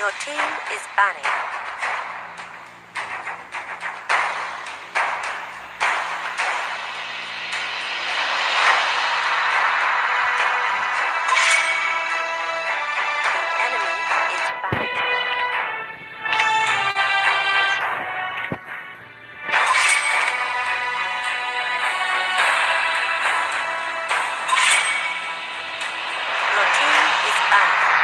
Your team is banning. The enemy is banned. Your team is banned.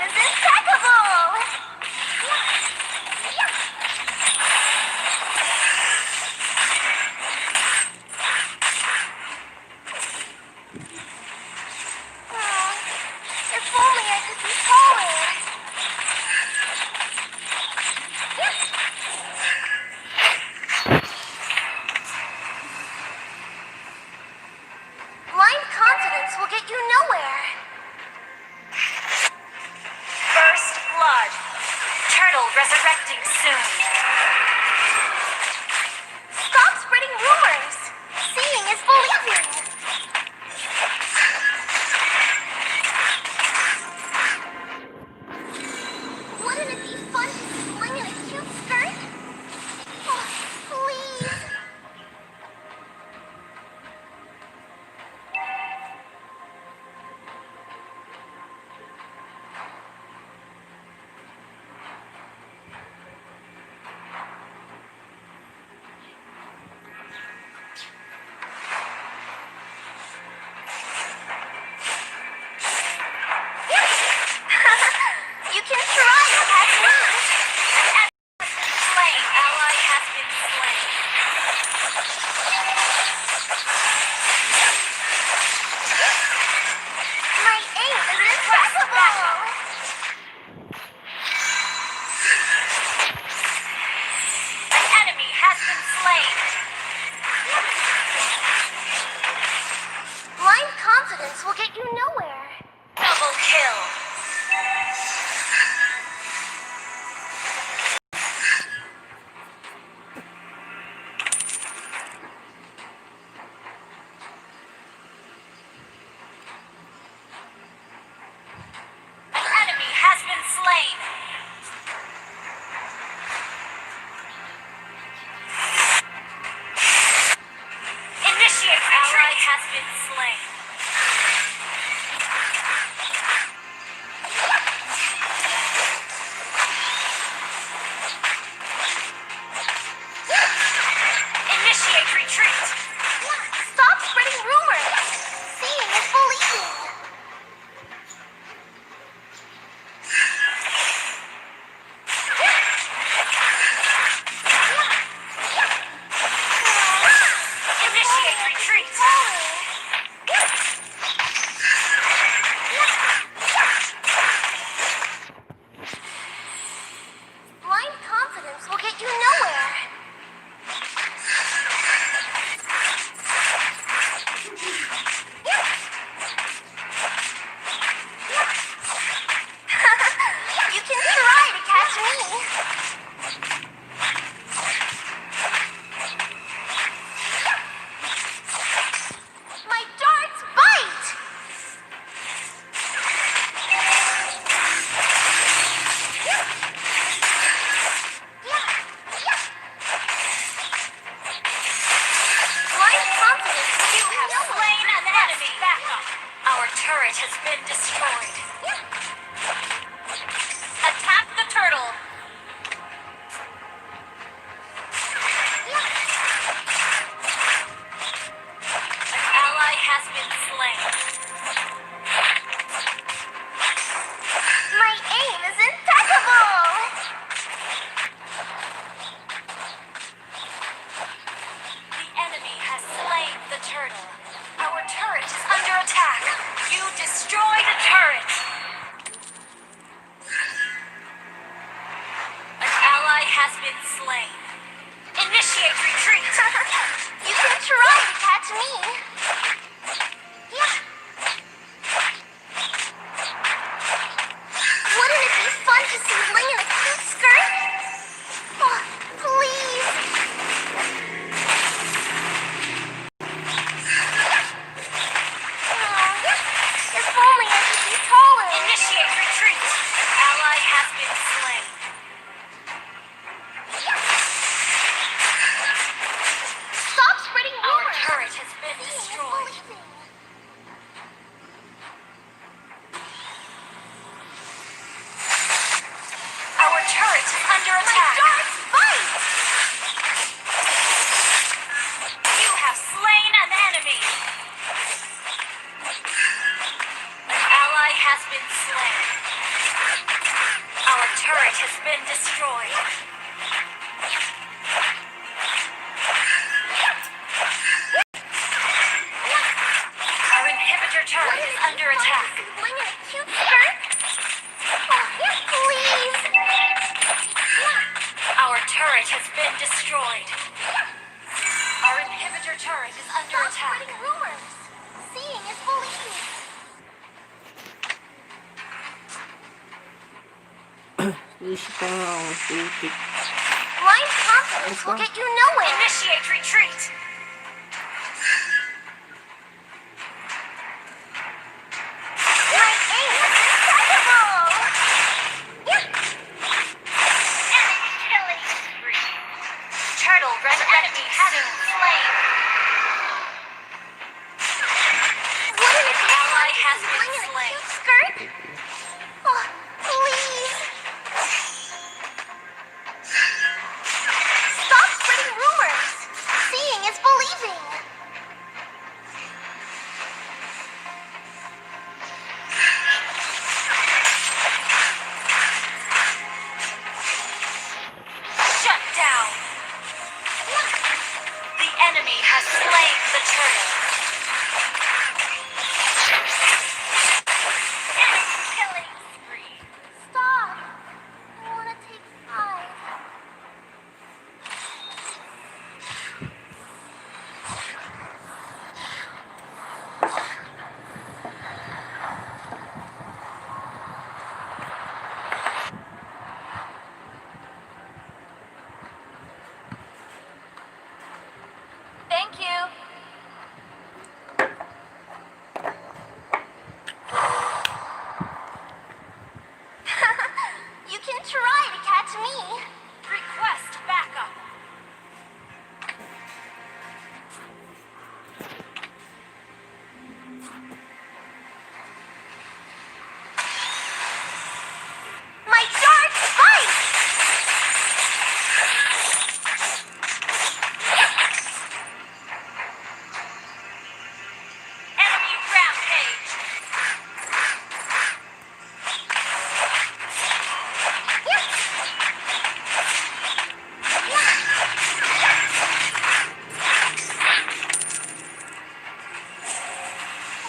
is impeccable! If only I could be taller. Blind confidence will get you nowhere. First blood. Turtle resurrecting soon. Stop spreading rumors. Seeing is believing. Wouldn't it be fun to sling in a cute skirt? Oh, please. You can try to catch me. Slain. Ally has been slain. My aim is impossible. An enemy has been slain. Blind confidence will get you nowhere. Double kill. An enemy has been slain. Initiate retreat. Ally has been slain. Initiate retreat. Stop spreading rumors. Seeing is believing. Initiate retreat. Blind confidence will get you nowhere. You can try to catch me. My darts bite! Blind confidence will You get have you slain nowhere. an enemy. Back up. Our turret has been destroyed. Attack the turtle. An ally has been slain. My aim is impeccable! The enemy has slain the turtle. Our turret is under attack. You destroyed a turret. An ally has been slain. Initiate retreat. You can try to catch me. Wouldn't it be fun to sling in a cute skirt? Oh, please. If only I could be taller. Initiate retreat. An ally has been slain. Stop spreading Our rumors. turret has been destroyed. Our turret is under My attack. darts bite! You have slain an enemy. An ally has been slain. turret has been destroyed. Our inhibitor turret is under attack. Sling in a cute skirt? Oh, please. Our turret has been destroyed. Our inhibitor turret is under Stop attack. spreading rumors. Seeing is believing. Blind confidence will get you nowhere. Initiate retreat. My aim is impeccable. Enemy killing spree. Turtle resurrecting soon. Slain. Wouldn't it be Ally fun has to been sling in a slain. cute skirt? Oh, please. Stop spreading rumors. Seeing is believing. Shut down. The enemy has slain the turtle. Enemy killing spree. Stop. I want to take 5. Thank you. You can try to catch me. Request backup. My dark spike. Enemy rampage.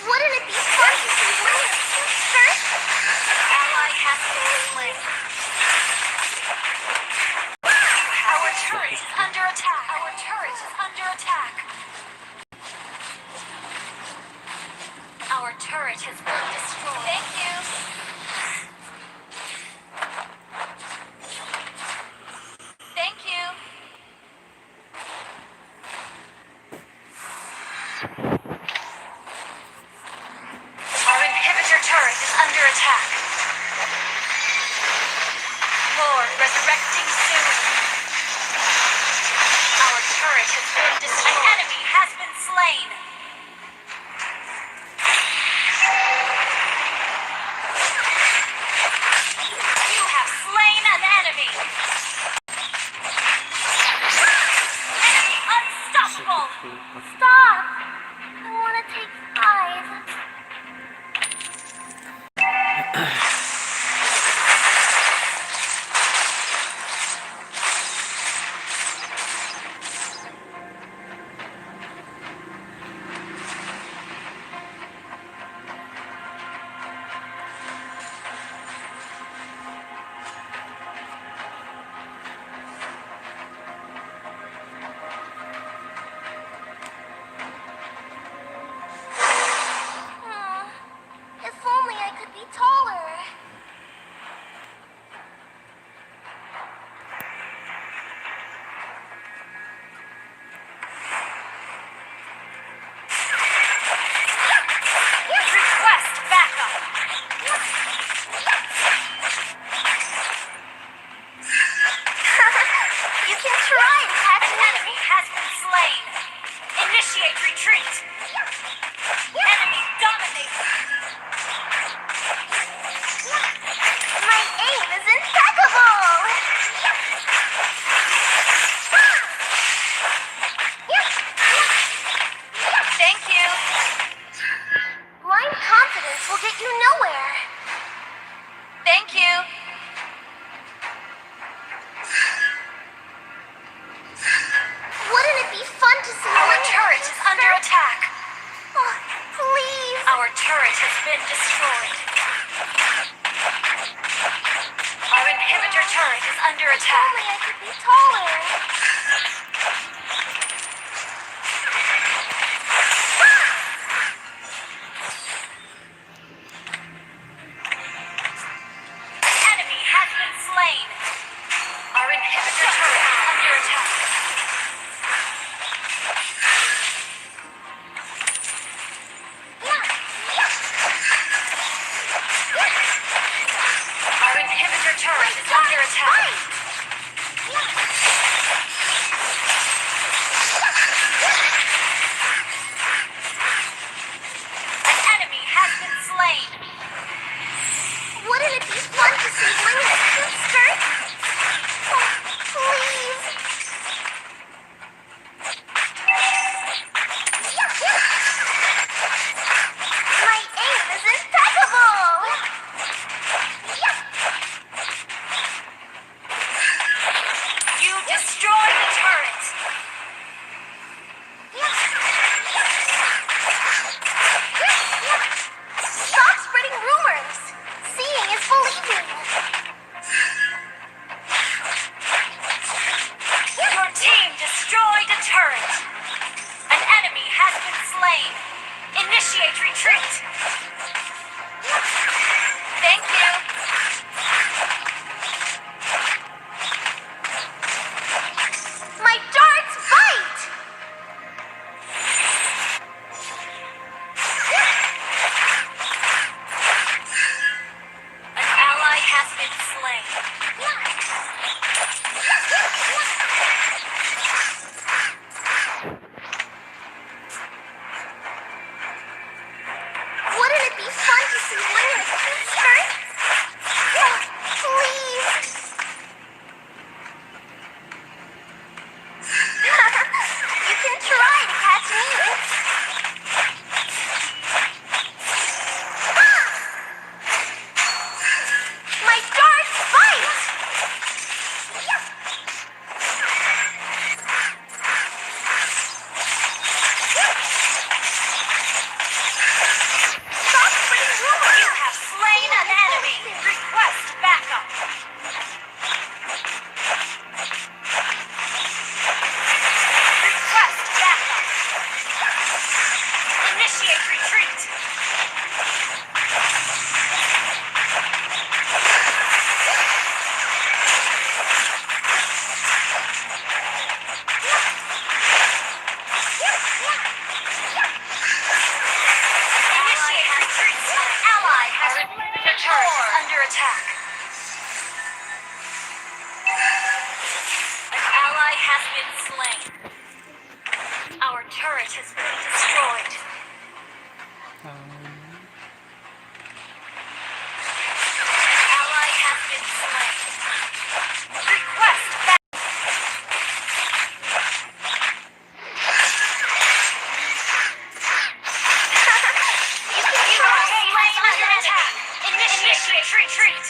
Wouldn't it be fun to sling in a cute skirt? Ally has been slain. Our turret is under attack. Our turret is under attack. Our turret has been destroyed. Thank you. Thank you. Our inhibitor turret is under attack. Lord, resurrecting soon. Our turret has been destroyed. An enemy has been slain. You have slain an enemy. Enemy unstoppable. Stop. I want to take 5. If only I could be taller. Request backup. You can try to catch An me. enemy has been slain. Initiate retreat. Enemy dominated. My aim is impeccable. Thank you. Blind confidence will get you nowhere. Thank you. Wouldn't it be fun to see Our Link in a turret cute is under skirt? attack. Oh, please. Our turret has been destroyed. Our inhibitor turret is under attack. Only I could be taller. An enemy has been slain. Our inhibitor turret is under attack. Our inhibitor turret is under attack. An enemy has been slain. Wouldn't it be fun to see Link in a cute skirt? Oh, please. My aim is impeccable. You destroyed the turret. Stop spreading rumors. Seeing is believing. Your team destroyed a turret. An enemy has been slain. Initiate retreat. Thank you. My darts bite. An ally has been slain. Wouldn't it be fun to see Link in a cute skirt? Oh, please. You can try to catch me. My darts bite. Stop spreading You rumors. have slain an enemy. Request backup. Request backup. Initiate retreat. Initiate retreat. Ally has the turret is under attack. An ally has been slain. Our turret has been destroyed. An ally has been slain. Request backup. You are slain under attack. Initiate retreat.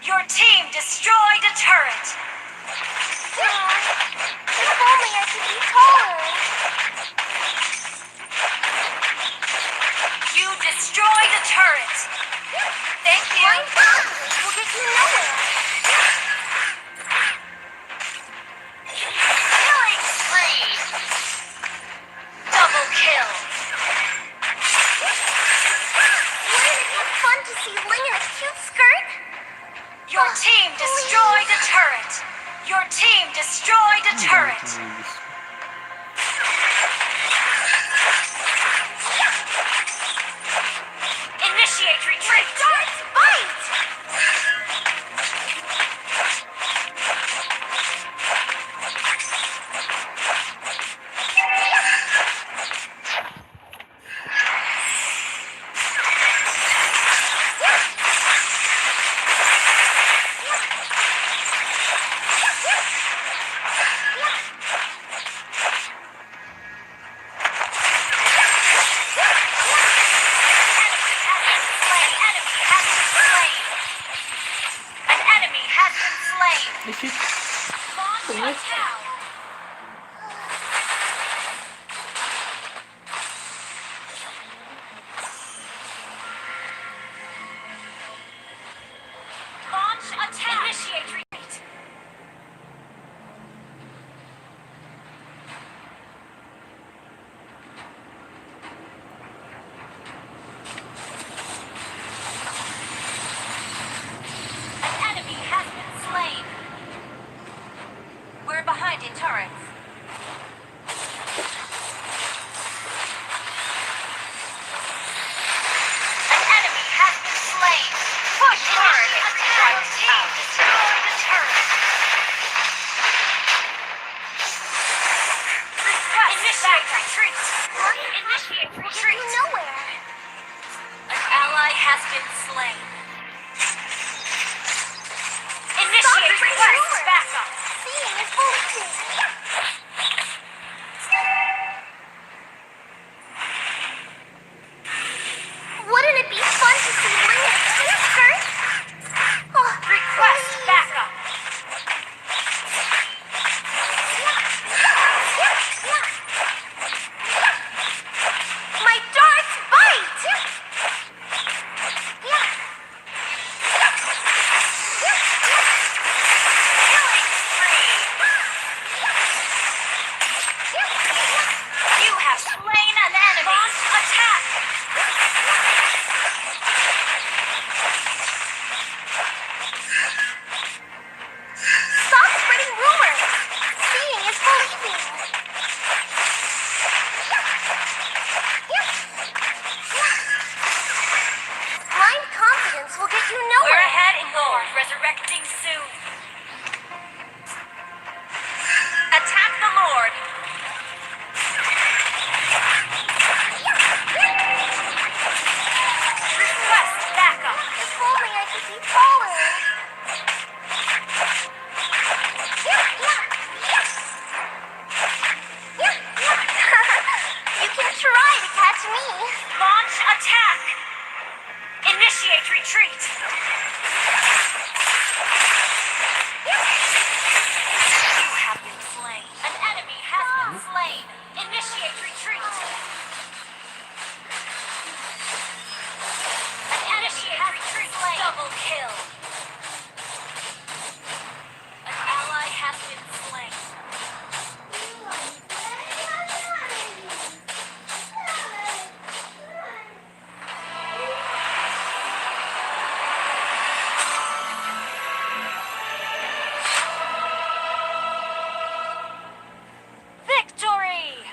Your team destroyed a turret. If only I could be taller. You destroyed a turret. Thank you. Line down. We'll get you nowhere. Killing spree. Double kill. Wouldn't it be fun to see Link in a cute skirt? Your team destroyed a turret. Your team destroyed a turret. Initiate retreat. Darts bite. has been slain. Initiate request backup. Seeing is believing. Wouldn't it be fun to see Lynn answer? Oh, Request please. backup. My darts bite! Killing spree. You have slain an enemy. Launch attack. Stop spreading rumors! Seeing is believing! Blind confidence will get you We're nowhere! ahead in Lord, resurrecting soon. Attack the Lord. Request backup. If only I could be taller! You can try to catch me! Launch attack. Initiate retreat. You have been slain. An enemy has been slain. Initiate retreat. An enemy has been slain. Double kill. An ally has been slain. Victory!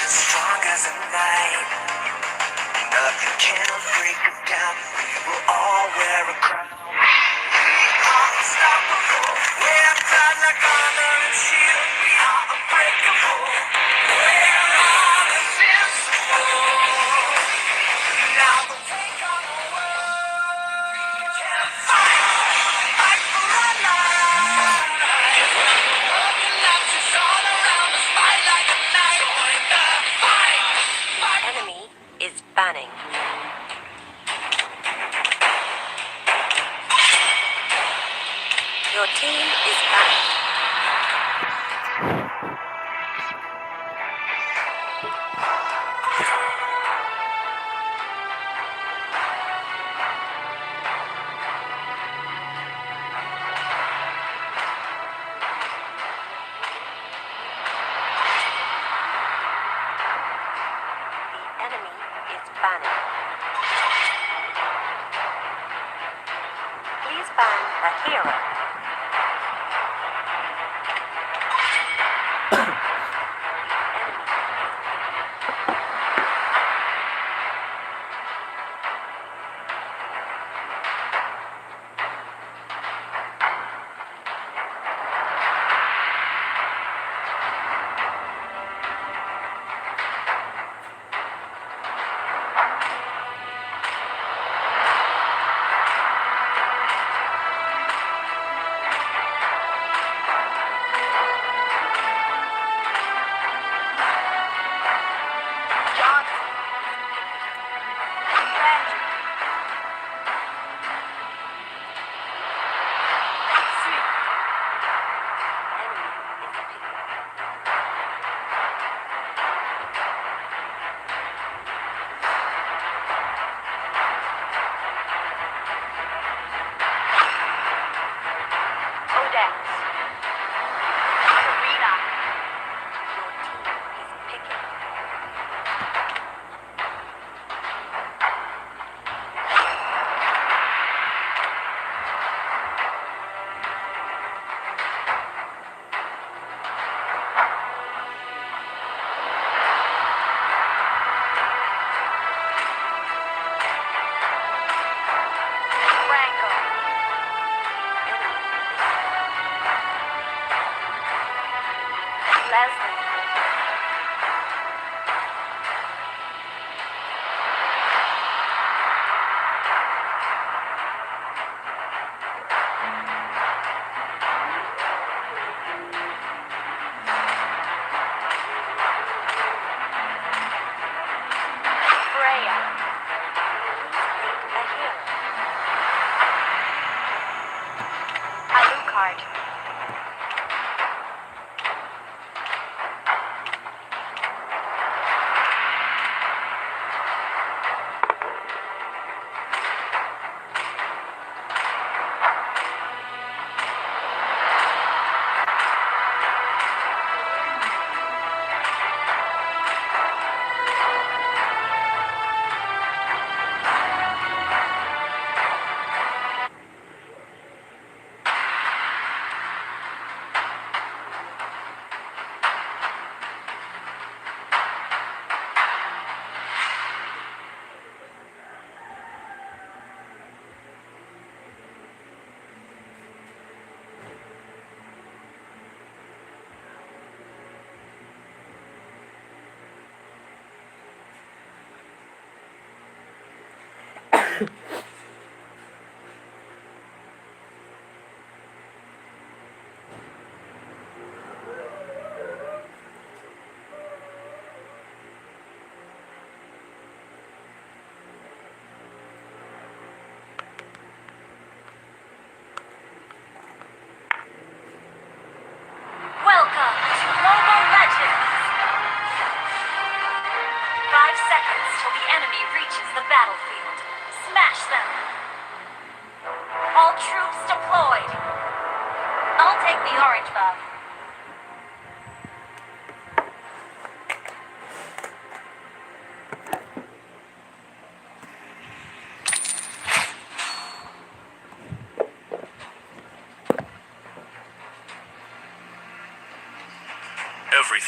Strong as a night. Nothing can break us down. We'll all wear a crown. We are unstoppable. We're proud like armor and shield. We are unbreakable. We're all invincible. Now the take on the world. We can fight. Fight for our lives. Broken latches all around us. Fight like a knight. Join the fight. Enemy is banning. Your team is banned.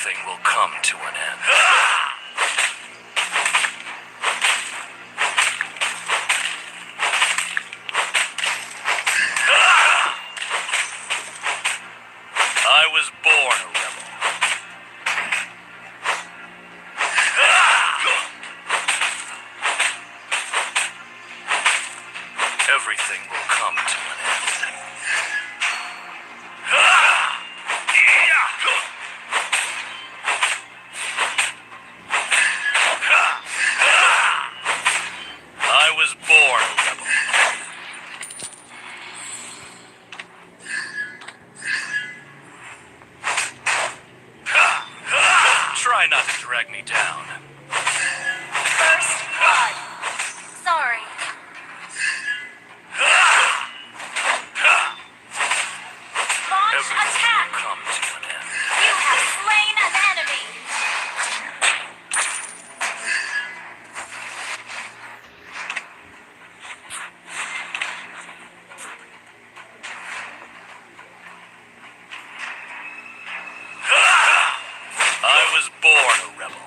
Everything will come to an end. I was born a rebel. Everything will come to an end. I was born a rebel. Try not to drag me down. First blood. Sorry. Launch Everything attack. will come to an end. You have slain an enemy. I was born a rebel.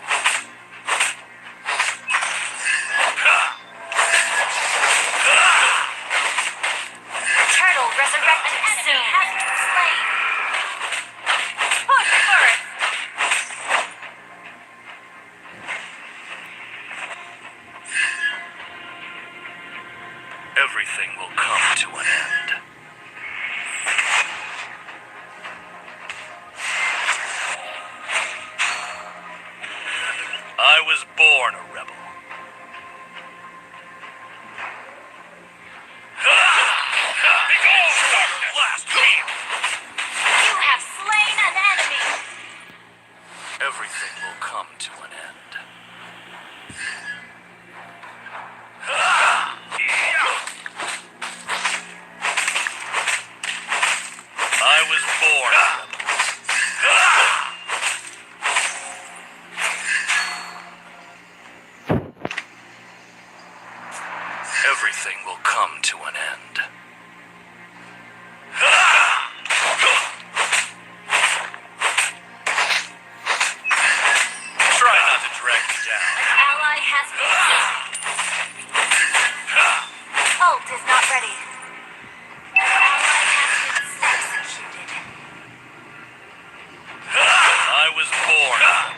Turtle resurrected soon. Has been slain. Push first. Everything will come to an end. I was born a rebel. Begone, darkness! Last field! You have slain an enemy. Everything will come to an end. I was born a rebel. Everything will come to an end. Try not to drag me down. An ally has been slain. Ult is not ready. An ally has been executed. I was born a rebel.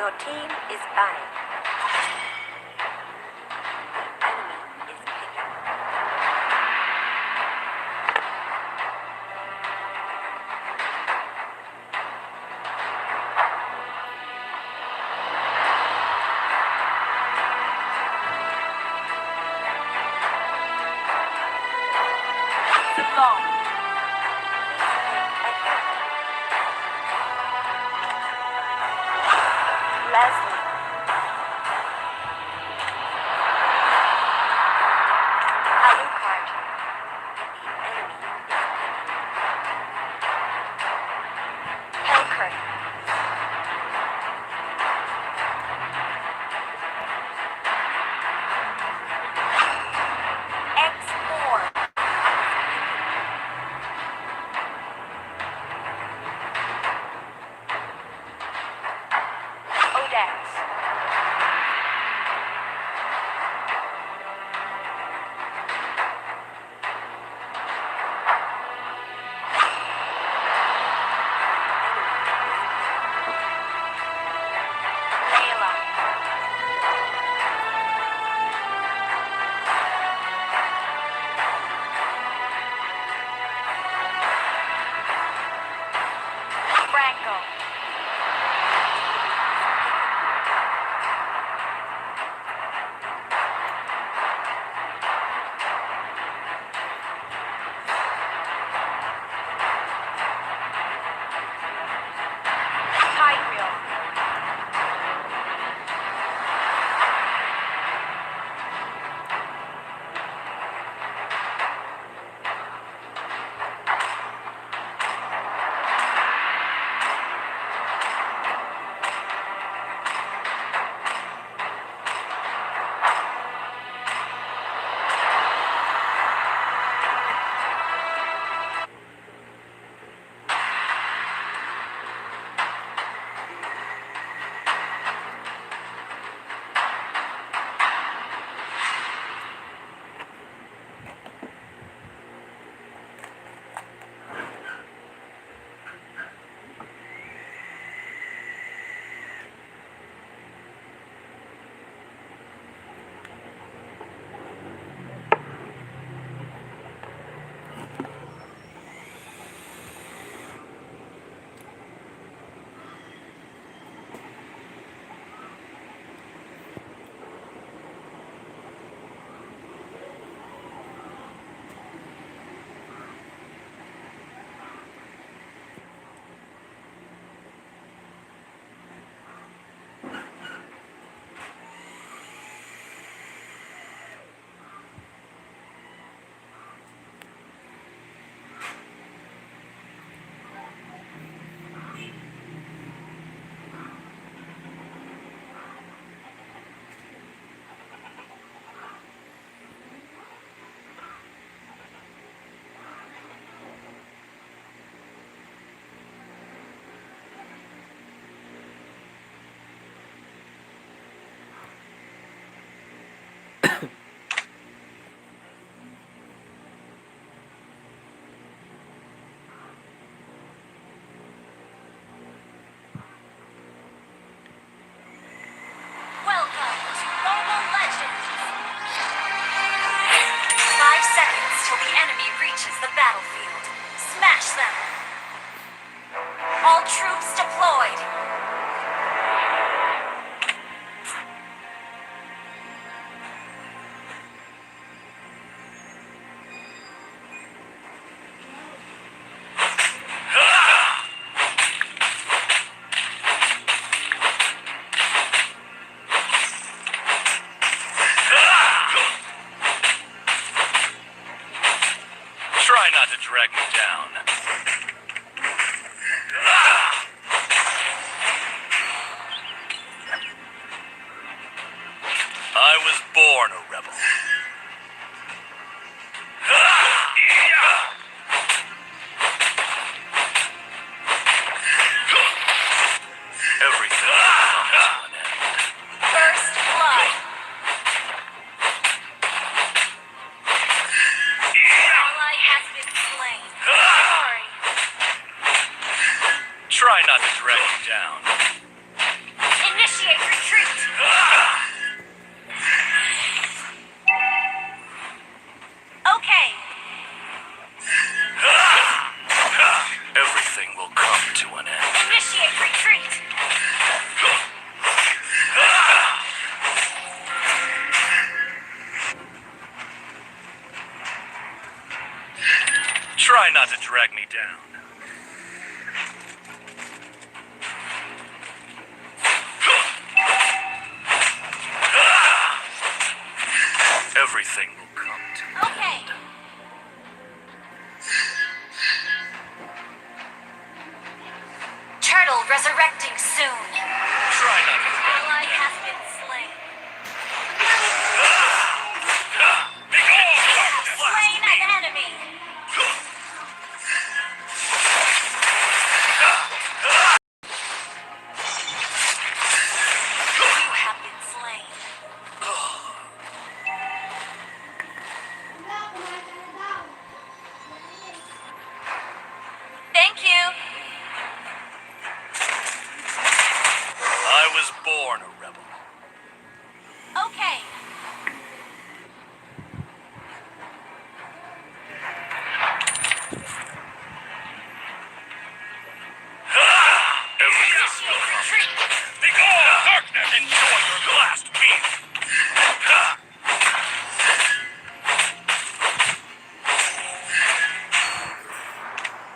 Your team is banning. The enemy is picking. The bomb. Leslie. Alucard. The enemy is picking. Helkert. X4. Odex. Layla. Franco. Tyrell. Welcome to Mobile Legends! 5 seconds till the enemy reaches the battlefield. Smash them! All troops deployed! Try not to drag me down. I was born a rebel. Everything comes to an end. First blood! Ally has been slain. Sorry. Try not to drag me down. Initiate Initiate retreat. Okay. Everything will come to an end. Initiate retreat. Try not to drag me down. Everything will come to an Okay. end. Turtle resurrecting soon. Try not to drag me Ally down. has been slain. Slain an enemy. You have been slain. Thank you. I was born a rebel. Okay. Everything will come to an end. Begone, darkness! Enjoy your last meal!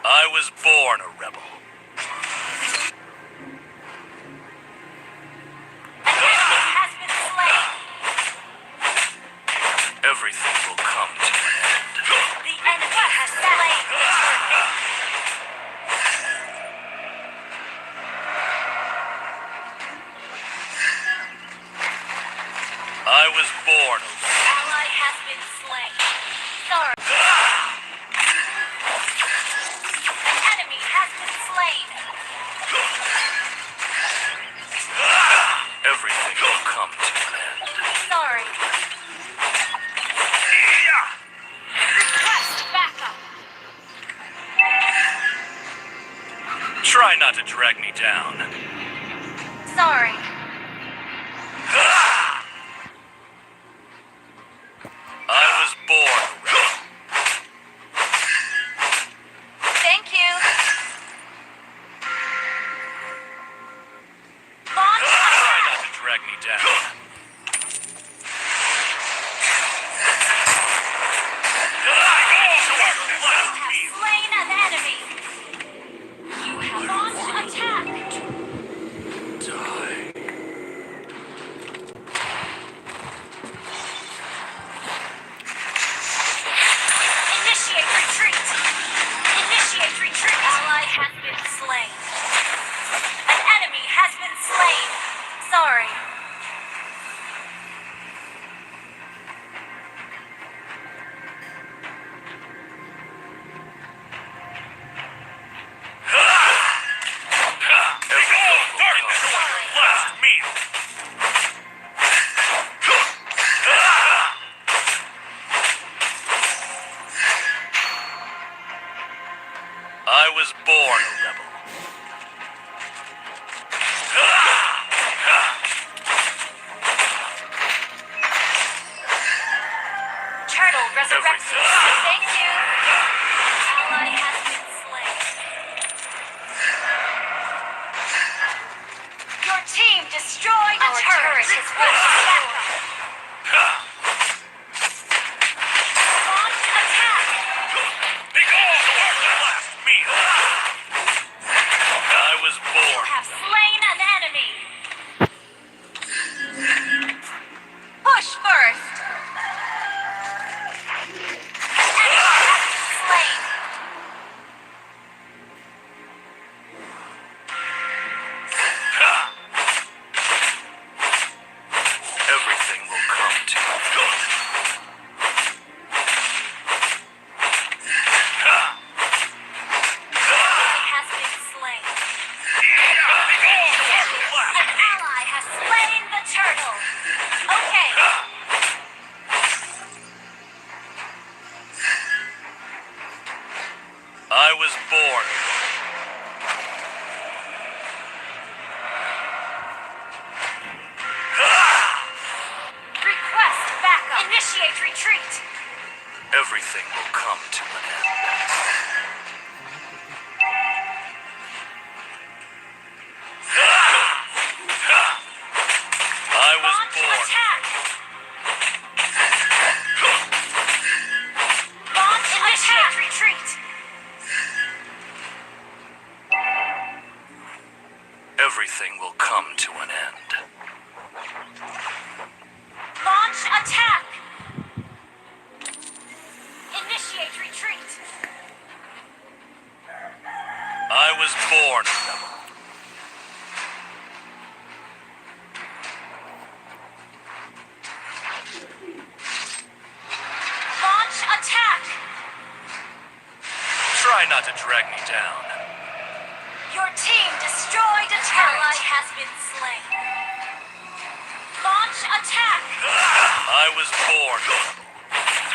I was born a rebel. An enemy has been slain. Everything will come to an end. The enemy has slain the turtle. I was born a rebel. Ally has been slain. Sorry. An enemy has been slain. Everything will come to an end. Sorry. Request backup. Try not to drag me down. Sorry. I was born a rebel. Thank you. Launch Try attack. not to drag me down. Slain an enemy. You have launched attack. Die. Initiate retreat. Initiate retreat. Ally has been slain. An enemy has been slain. Sorry. Last meal. I was born a rebel. Turtle resurrected. Everything. Thank you. Ally has been slain. Your team destroyed a turret. Request backup. Launch attack. Last meal. I was You born. have slain an enemy. Push first. An enemy has been slain. Everything will come to an end. Enemy has been slain. An ally has slain the turtle. Okay. I was born. Everything will come to an end. Launch attack! Initiate retreat! I was born a rebel. Launch attack! Try not to drag me down. Your team destroyed a turret! Ally has been slain. Launch attack! I was born a rebel.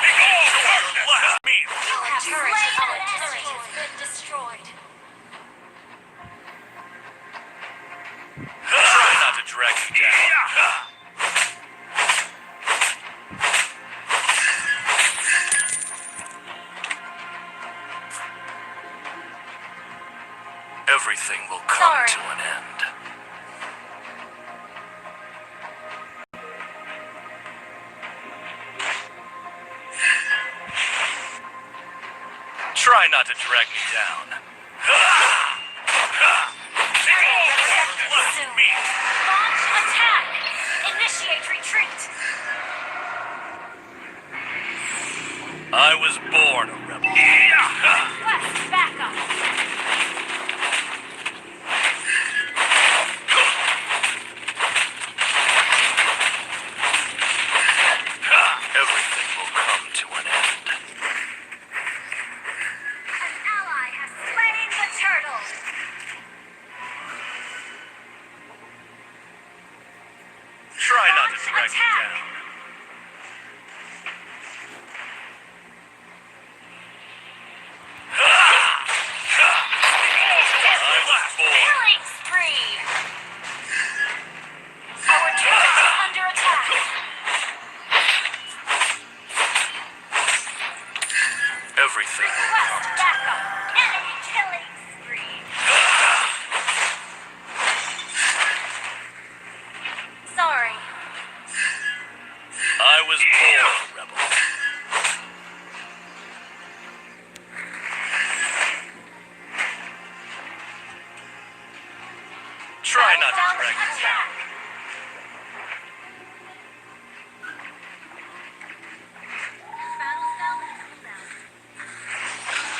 Begone your last meal. You have slain an enemy has been destroyed. Try not to drag me down. Everything will come to an end. Try not to drag me down. Left me. Launch attack! Initiate retreat! I was born a rebel. Request backup! Everything will come to an end. An ally has slain the turtle! Try not to drag me Attack! down. I was born. Killing spree! Our turret is under attack! Everything will Request come to backup! Enemy killing spree! Sorry. I was born a rebel. Try not to Launch drag me attack! down.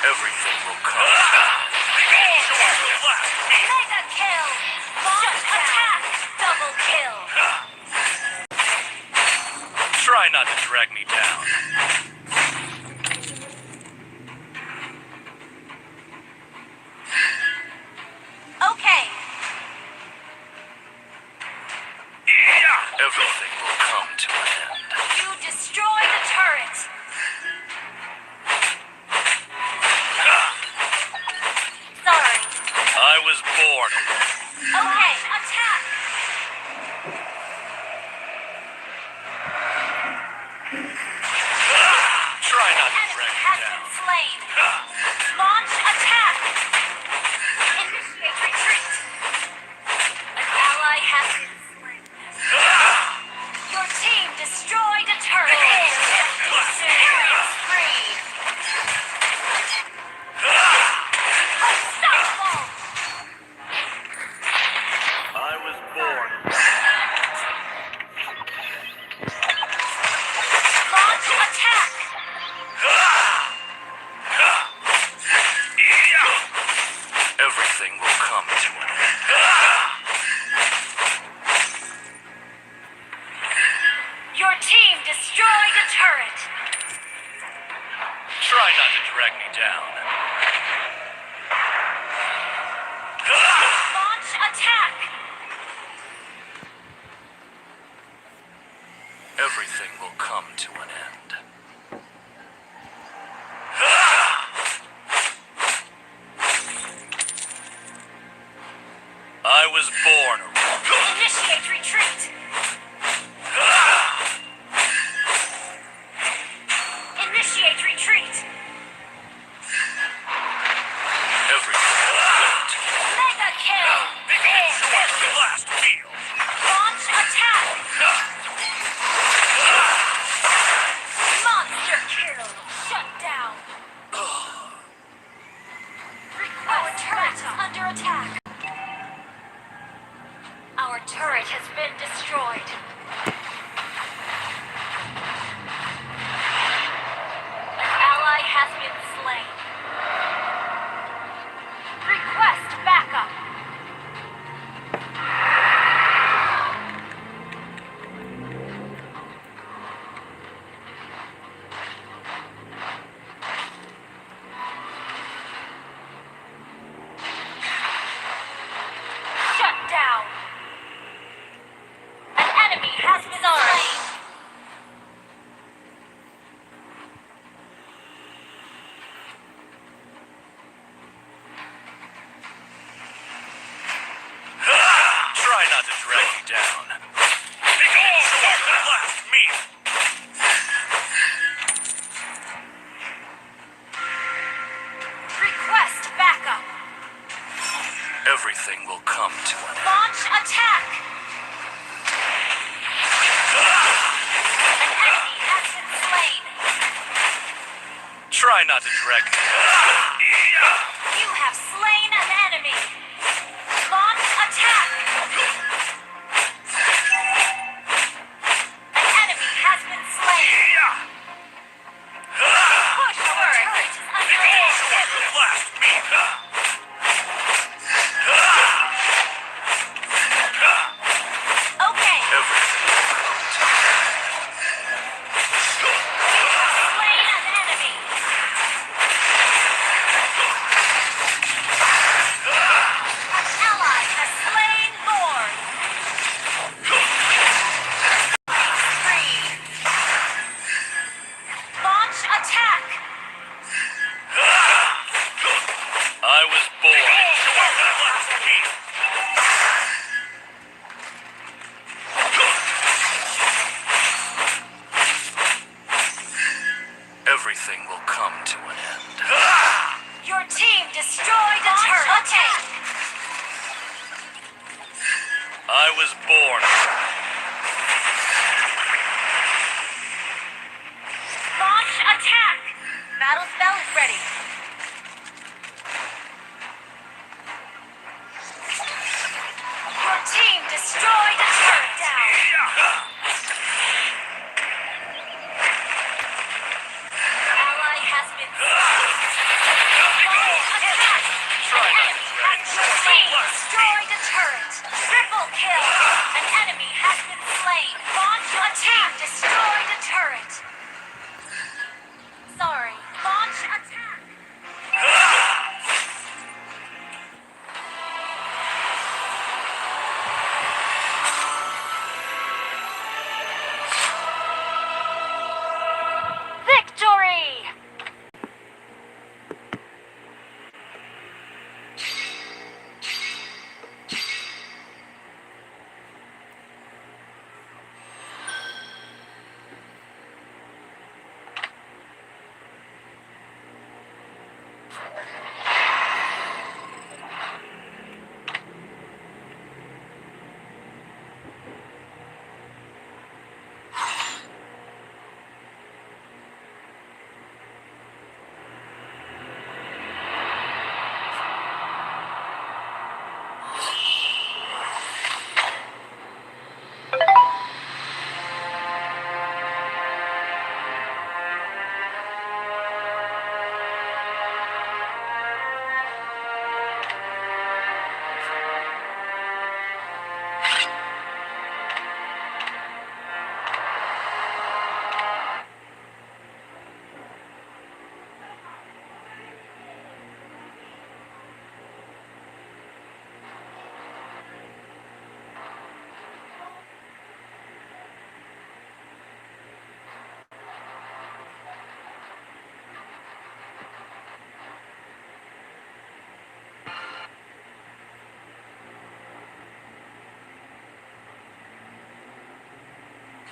Everything will come to an end. Begone your last meal. Mega kill! Launch attack! Double kill! Try not to drag me down. Okay. Everything will come to an end. You destroy the turret! Sorry. I was born a rebel. Okay, attack! Try not to Enemy drag me has down. been slain! Launch attack! Initiate retreat! An ally has been slain. Your team destroyed a turret! Killing spree! Unstoppable! I was born a rebel. Launch attack! Everything will come to an end. Your team destroyed a turret! Try not to drag me down. Launch attack! Everything will come to an end. I was born a rebel. Initiate retreat! Initiate retreat! Everything will come to an end. Mega kill! Begone your last meal. Launch attack! Monster kill! Shut down! Our turret is under attack! Our turret has been destroyed. An ally has been slain. Request backup. Shut down. An enemy has been slain. Try not to drag me down. Enjoy the last meal. Request backup. Everything will come to an end. Launch attack. An enemy has been slain. Try not to drag me down. You have slain an enemy. Launch attack. An enemy has been slain. Push forward. Turret is under Enjoy attack. the last meal. Okay. Everything will come to an end. You have slain an enemy. An ally has slain Lord. Free. Launch attack. I was born. Enjoy the last meal. Everything will come to an end. Your team destroyed a turret. Attack. I was born. Launch attack. Battle spell is ready. Your team destroyed a turret. Down. Ally has been slain. Launch attack. Try not to drag me Your team destroyed a turret. Triple kill. An enemy has been slain. Launch attack. Destroyed a turret. Sorry. Launch attack. Victory!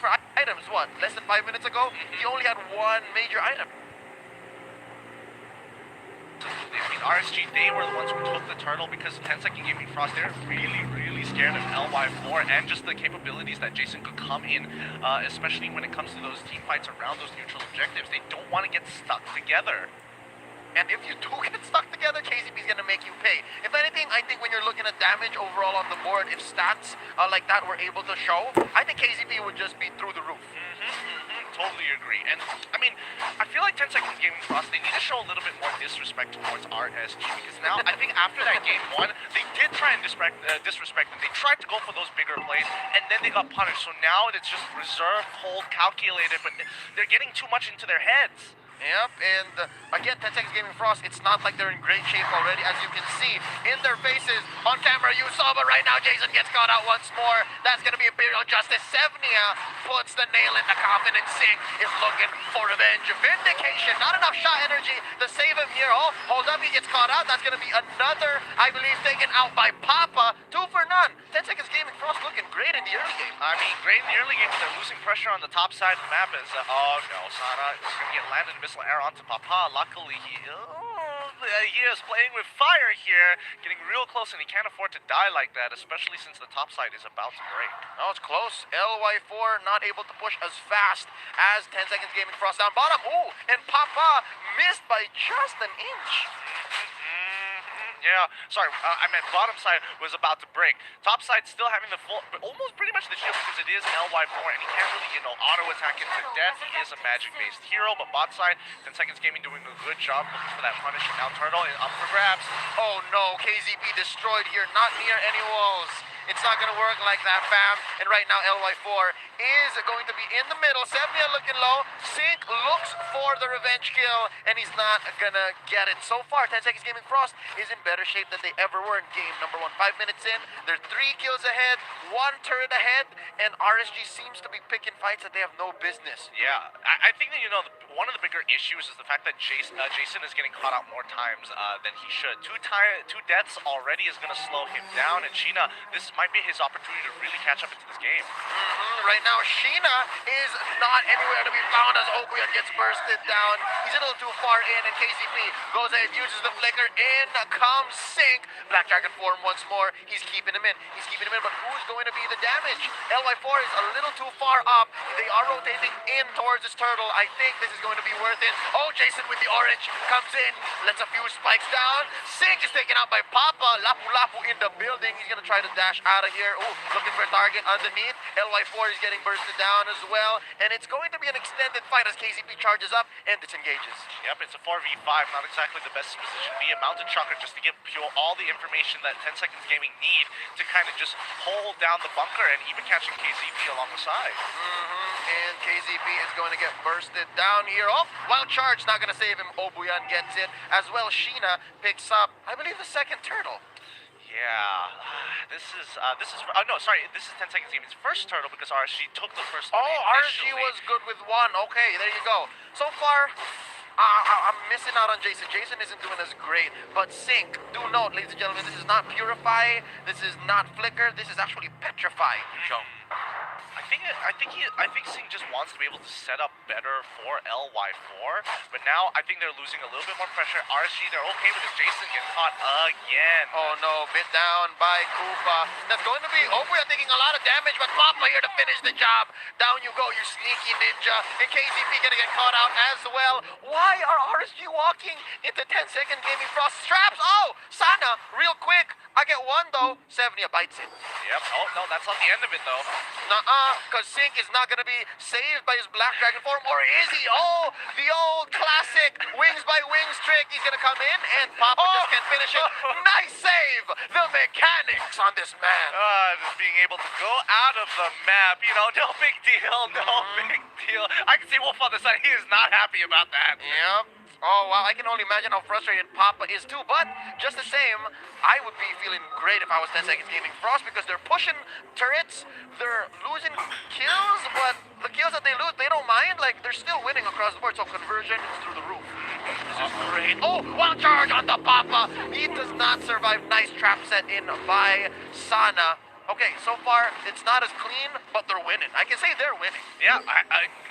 For items, what? Less than 5 minutes ago, he only had one major item. I mean, RSG, they were the ones who took the turtle because 10-second Gaming Frost, they're really scared of LY4 and just the capabilities that Jason could come in, especially when it comes to those team fights around those neutral objectives. They don't want to get stuck together. And if you do get stuck together, KCP is going to make you pay. If anything, I think when you're looking at damage overall on the board, if stats like that were able to show, I think KCP would just be through the roof. Totally agree. And I mean, I feel like 10 Seconds Gaming Frost, they need to show a little bit more disrespect towards RSG because now I think after that game one, they did try and disrespect them. They tried to go for those bigger plays and then they got punished. So now it's just reserved, hold, calculated, but they're getting too much into their heads. Yep, and again, 10 Seconds Gaming Frost, it's not like they're in great shape already, as you can see in their faces. On camera, you saw, but right now, Jason gets caught out once more. That's going to be Imperial Justice. Sevnia puts the nail in the coffin, and Sink is looking for revenge. Vindication, not enough shot energy to save him here. Oh, hold up, he gets caught out. That's going to be another, I believe, taken out by Papa. 2 for none. 10 Seconds Gaming Frost looking great in the early game. I mean, great in the early game, but they're losing pressure on the top side of the map as, oh no, Sana is going to get landed missile arrow onto Papa. Luckily, he is playing with fire here, getting real close, and he can't afford to die like that, especially since the top side is about to break. Oh, it's close. LY4 not able to push as fast as 10 Seconds Gaming Frost down bottom. Ooh, and Papa missed by just an inch. Yeah, sorry, I meant bottom side was about to break. Top side still having the full, but almost pretty much the shield because it is LY4 and he can't really, auto attack it to death. He is a magic-based hero, but bot side, 10 Seconds Gaming doing a good job looking for that punish, and now Turtle is up for grabs. Oh no, KZP destroyed here, not near any walls. It's not going to work like that, fam. And right now, LY4 is going to be in the middle. Sevnia looking low. Sink looks for the revenge kill, and he's not going to get it. So far, 10 Seconds Gaming Frost is in better shape than they ever were in game number 1. 5 minutes in, they're 3 kills ahead, 1 turret ahead, and RSG seems to be picking fights that they have no business. Yeah, I think that, one of the bigger issues is the fact that Jason is getting caught out more times than he should. 2 deaths already is going to slow him down, and Sheena, this might be his opportunity to really catch up into this game. Right now, Sheena is not anywhere to be found as Okuyan gets bursted down. He's a little too far in, and KCP goes ahead, uses the flicker. In comes Sink. Black Dragon form once more. He's keeping him in. But who's going to be the damage? LY4 is a little too far up. They are rotating in towards this turtle. I think this is going to be worth it. Oh, Jason with the orange comes in, lets a few spikes down. Sink is taken out by Papa. Lapu Lapu in the building. He's going to try to dash out of here. Oh, looking for a target underneath. LY4 is getting bursted down as well. And it's going to be an extended fight as KCP charges up and disengages. Yep, it's a 4v5. Not exactly the best position to be a mounted trucker just to give Pure all the information that 10 Seconds Gaming need to kind of just hold down the bunker and even catching KZP along the side. And KZP is going to get bursted down here. Oh, wild charge, not going to save him. Obuyan gets it. As well, Sheena picks up, I believe, the second turtle. Yeah, this is 10 Seconds Gaming's first turtle because RSG took the first one. Oh, RSG was good with 1. Okay, there you go. So far, I'm missing out on Jason. Jason isn't doing as great, but Sink, do note, ladies and gentlemen, this is not Purify, this is not Flicker, this is actually Petrify. Show. I think Singh just wants to be able to set up better for LY4, but now I think they're losing a little bit more pressure. RSG, they're okay with it. Jason gets caught again. Oh no, bit down by Koopa. That's going to be Okuya taking a lot of damage, but Papa here to finish the job. Down you go, you sneaky ninja. And KZP gonna get caught out as well. Why are RSG walking into 10 Second Gaming Frost traps? Oh, Sana, real quick. I get 1 though. Sevnia bites it. Yep. Oh no, that's not the end of it though. Because Sink is not going to be saved by his Black Dragon form, or is he? Oh, the old classic Wings by Wings trick. He's going to come in, and Papa just can't finish it. Nice save! The mechanics on this man. Just being able to go out of the map, no big deal, no big deal. I can see Wolf on the side. He is not happy about that. Yep. Oh, wow, I can only imagine how frustrated Papa is too, but just the same, I would be feeling great if I was 10 Seconds Gaming Frost because they're pushing turrets, they're losing kills, but the kills that they lose, they don't mind, like, they're still winning across the board, so conversion is through the roof. This is great. Oh, wild charge on the Papa! He does not survive. Nice trap set in by Sana. Okay, so far it's not as clean, but they're winning. I can say they're winning. Yeah,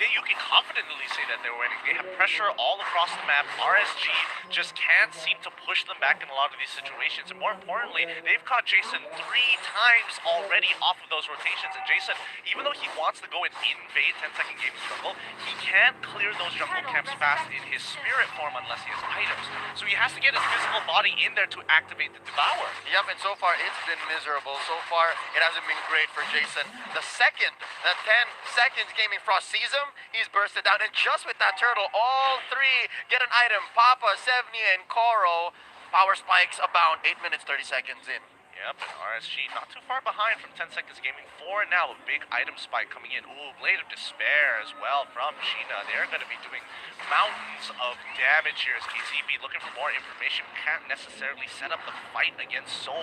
you can confidently say that they're winning. They have pressure all across the map. RSG just can't seem to push them back in a lot of these situations. And more importantly, they've caught Jason 3 times already off of those rotations. And Jason, even though he wants to go and invade 10-second game jungle, he can't clear those jungle camps fast in his spirit form unless he has items. So he has to get his physical body in there to activate the Devour. Yep, and so far it's been miserable. So far it hasn't been great for Jason. The second that 10 seconds Gaming Frost sees him, he's bursted down. And just with that turtle, all three get an item. Papa, Sevnia, and Koro. Power spikes abound. 8 minutes, 30 seconds in. Yep, and RSG not too far behind from 10 Seconds Gaming 4 now. A big item spike coming in. Ooh, Blade of Despair as well from Sheena. They're going to be doing mountains of damage here as KZB looking for more information. Can't necessarily set up the fight against so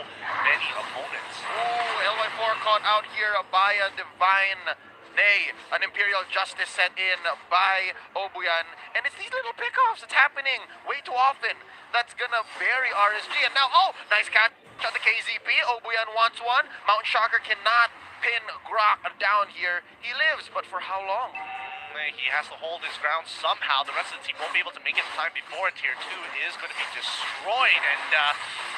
many opponents. Ooh, LY4 caught out here by a Divine. Nay, an Imperial Justice set in by Obuyan. And it's these little pickoffs that's happening way too often that's gonna bury RSG. And now, oh, nice catch on the KZP. Obuyan wants one. Mountain Shocker cannot pin Grok down here. He lives, but for how long? He has to hold his ground somehow. The rest of the team won't be able to make it in time before Tier 2 is going to be destroyed. And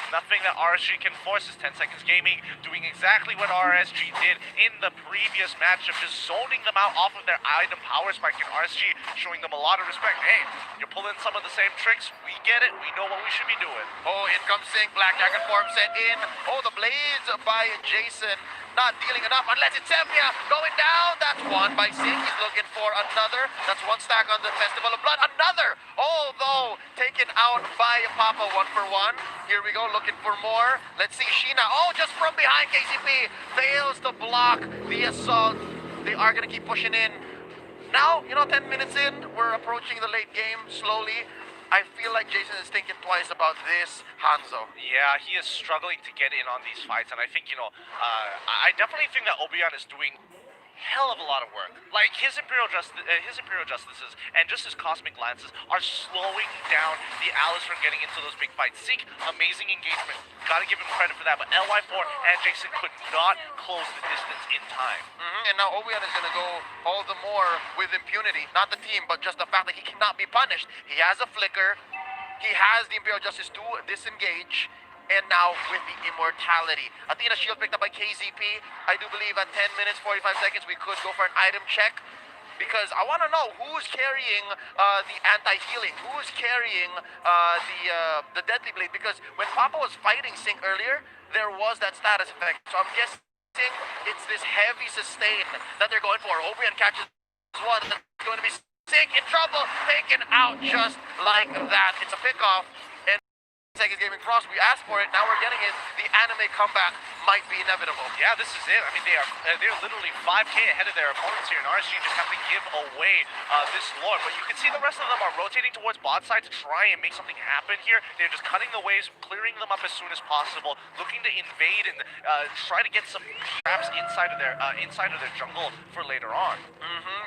nothing that RSG can force is 10 Seconds Gaming doing exactly what RSG did in the previous matchup, just zoning them out off of their item power spike, and RSG showing them a lot of respect. Hey, you're pulling some of the same tricks. We get it. We know what we should be doing. Oh, in comes Sync. Black Dragon form set in. Oh, the blades by Jason. Not dealing enough unless it's Sevnia going down. That's one by Sync. He's looking for another. That's one stack on the Festival of Blood. Another! Although taken out by Papa 1-for-1. Here we go, looking for more. Let's see Sheena. Oh, just from behind KCP. Fails to block the assault. They are going to keep pushing in. Now, 10 minutes in, we're approaching the late game slowly. I feel like Jason is thinking twice about this Hanzo. Yeah, he is struggling to get in on these fights, and I think, I definitely think that Obion is doing hell of a lot of work. Like, his Imperial Justices and just his Cosmic Lances are slowing down the Alice from getting into those big fights. Sync, amazing engagement. Gotta give him credit for that, but LY4 and Jason could not close the distance in time. And now Obion is going to go all the more with impunity. Not the team, but just the fact that he cannot be punished. He has a flicker. He has the Imperial Justice to disengage. And now with the Immortality. Athena Shield picked up by KZP. I do believe at 10 minutes, 45 seconds, we could go for an item check. Because I want to know who's carrying the anti-healing. Who's carrying the Deadly Blade. Because when Papa was fighting Sync earlier, there was that status effect. So I'm guessing it's this heavy sustain that they're going for. Obion catches one. That's going to be Sync in trouble. Taken out just like that. It's a pick-off. Seconds Gaming Frost, we asked for it, now we're getting it. The anime comeback might be inevitable. Yeah, this is it. I mean, they're literally 5K ahead of their opponents here, and RSG just have to give away this Lord. But you can see the rest of them are rotating towards bot side to try and make something happen here. They're just cutting the waves, clearing them up as soon as possible, looking to invade and try to get some traps inside of their jungle for later on.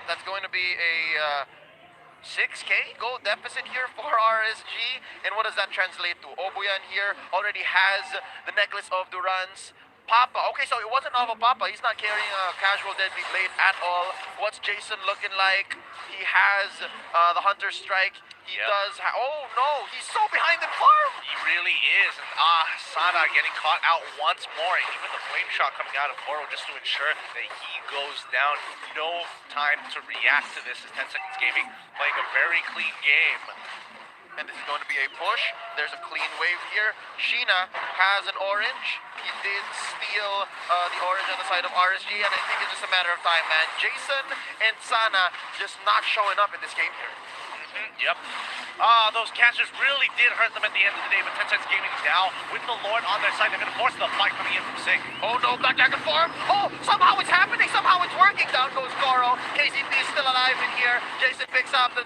That's going to be a 6K gold deficit here for RSG. And what does that translate to? Obuyan here already has the Necklace of Durance. Papa, okay, so it wasn't off of Papa. He's not carrying a casual Deadly Blade at all. What's Jason looking like? He has the Hunter Strike. He does oh no, he's so behind in farm! He really is, and Sana getting caught out once more, and even the flame shot coming out of Koro just to ensure that he goes down. No time to react to this as 10 Seconds Gaming playing a very clean game. And this is going to be a push. There's a clean wave here. Sheena has an orange. He did steal the orange on the side of RSG, and I think it's just a matter of time, man. Jason and Sana just not showing up in this game here. Yep. Those catchers really did hurt them at the end of the day, but 10 Cents Gaming now with the Lord on their side. They're going to force the fight coming in from Sync. Oh no, Black Dragon form. Oh, somehow it's happening. Somehow it's working. Down goes Koro. KCP is still alive in here. Jason picks up the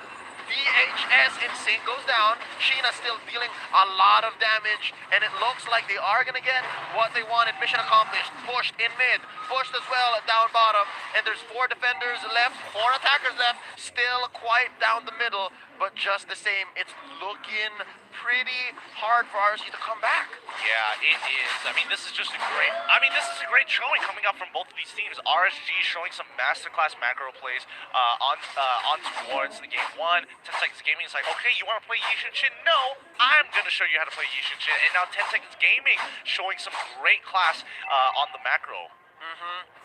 VHS and Sync goes down. Sheena still dealing a lot of damage, and it looks like they are going to get what they wanted. Mission accomplished. Pushed in mid. Pushed as well down bottom. And there's 4 defenders left, 4 attackers left. Still quite down the middle, but just the same, it's looking pretty hard for RSG to come back. Yeah, it is. I mean, this is just a great. This is a great showing coming up from both of these teams. RSG showing some masterclass macro plays on towards the game one. 10 Seconds Gaming is like, okay, you want to play Yishin Shin? No, I'm gonna show you how to play Yishin Shin. And now 10 Seconds Gaming showing some great class on the macro.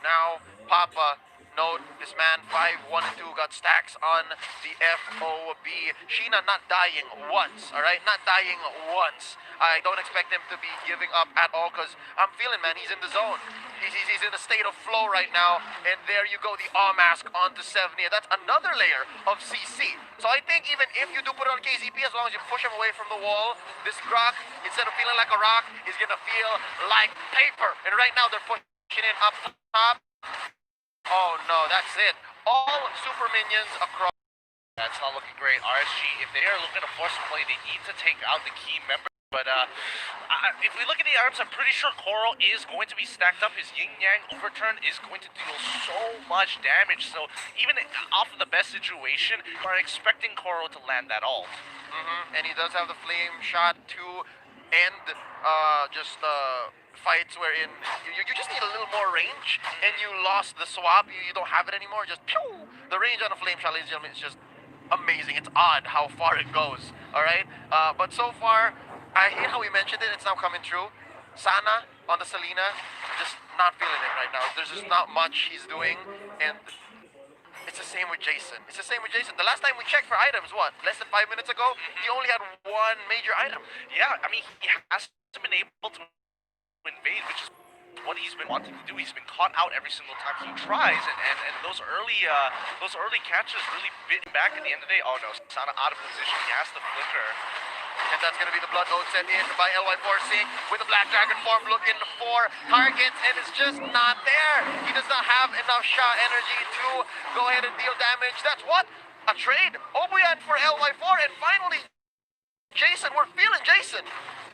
Now, Papa, note this man 5, 1, and 2 got stacks on the FOB. Sheena not dying once, alright? Not dying once. I don't expect him to be giving up at all because I'm feeling, man, he's in the zone. He's in a state of flow right now. And there you go, the mask onto 70. That's another layer of CC. So I think even if you do put it on KZP, as long as you push him away from the wall, this Grok, instead of feeling like a rock, is gonna feel like paper. And right now they're pushing in up top. Oh no, that's it. All super minions across. That's not looking great. RSG, if they are looking to force a play, they need to take out the key member. But if we look at the items, I'm pretty sure Coral is going to be stacked up. His Yin Yang overturn is going to deal so much damage. So even off of the best situation, we're expecting Coral to land that ult. And he does have the flame shot to end fights wherein you just need a little more range, and you lost the swap. You don't have it anymore. Just pew! The range on a flame shot, ladies and gentlemen, is just amazing. It's odd how far it goes. All right, but so far, I hate how we mentioned it. It's now coming true. Sana on the Selena, just not feeling it right now. There's just not much he's doing, and it's the same with Jason. It's the same with Jason. The last time we checked for items, what, less than 5 minutes ago, he only had one major item. Yeah, I mean, he hasn't been able to invade, which is what he's been wanting to do. He's been caught out every single time he tries, and those early catches really bit him back at the end of the day. Oh no, Sana out of position. He has to flicker. And that's going to be the blood node set in by LY4C with the Black Dragon form looking for targets, and it's just not there. He does not have enough shot energy to go ahead and deal damage. That's what? A trade. Obuyan for LY4, and finally, Jason. We're feeling Jason.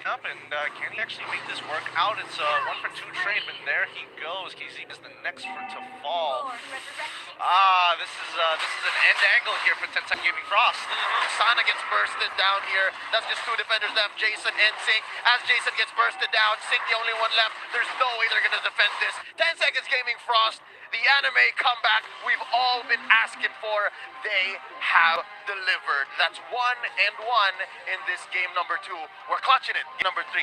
Up and can he actually make this work out? It's a 1-for-2 trade, but there he goes. KZ is the next one to fall. This is an end angle here for 10 Second Gaming Frost. Sana gets bursted down here. That's just two defenders left, Jason and Sink. As Jason gets bursted down, Sink the only one left. There's no way they're gonna defend this. 10 Seconds Gaming Frost, the anime comeback we've all been asking for, they have delivered. That's 1-1 in this game number 2. We're clutching it in number 3.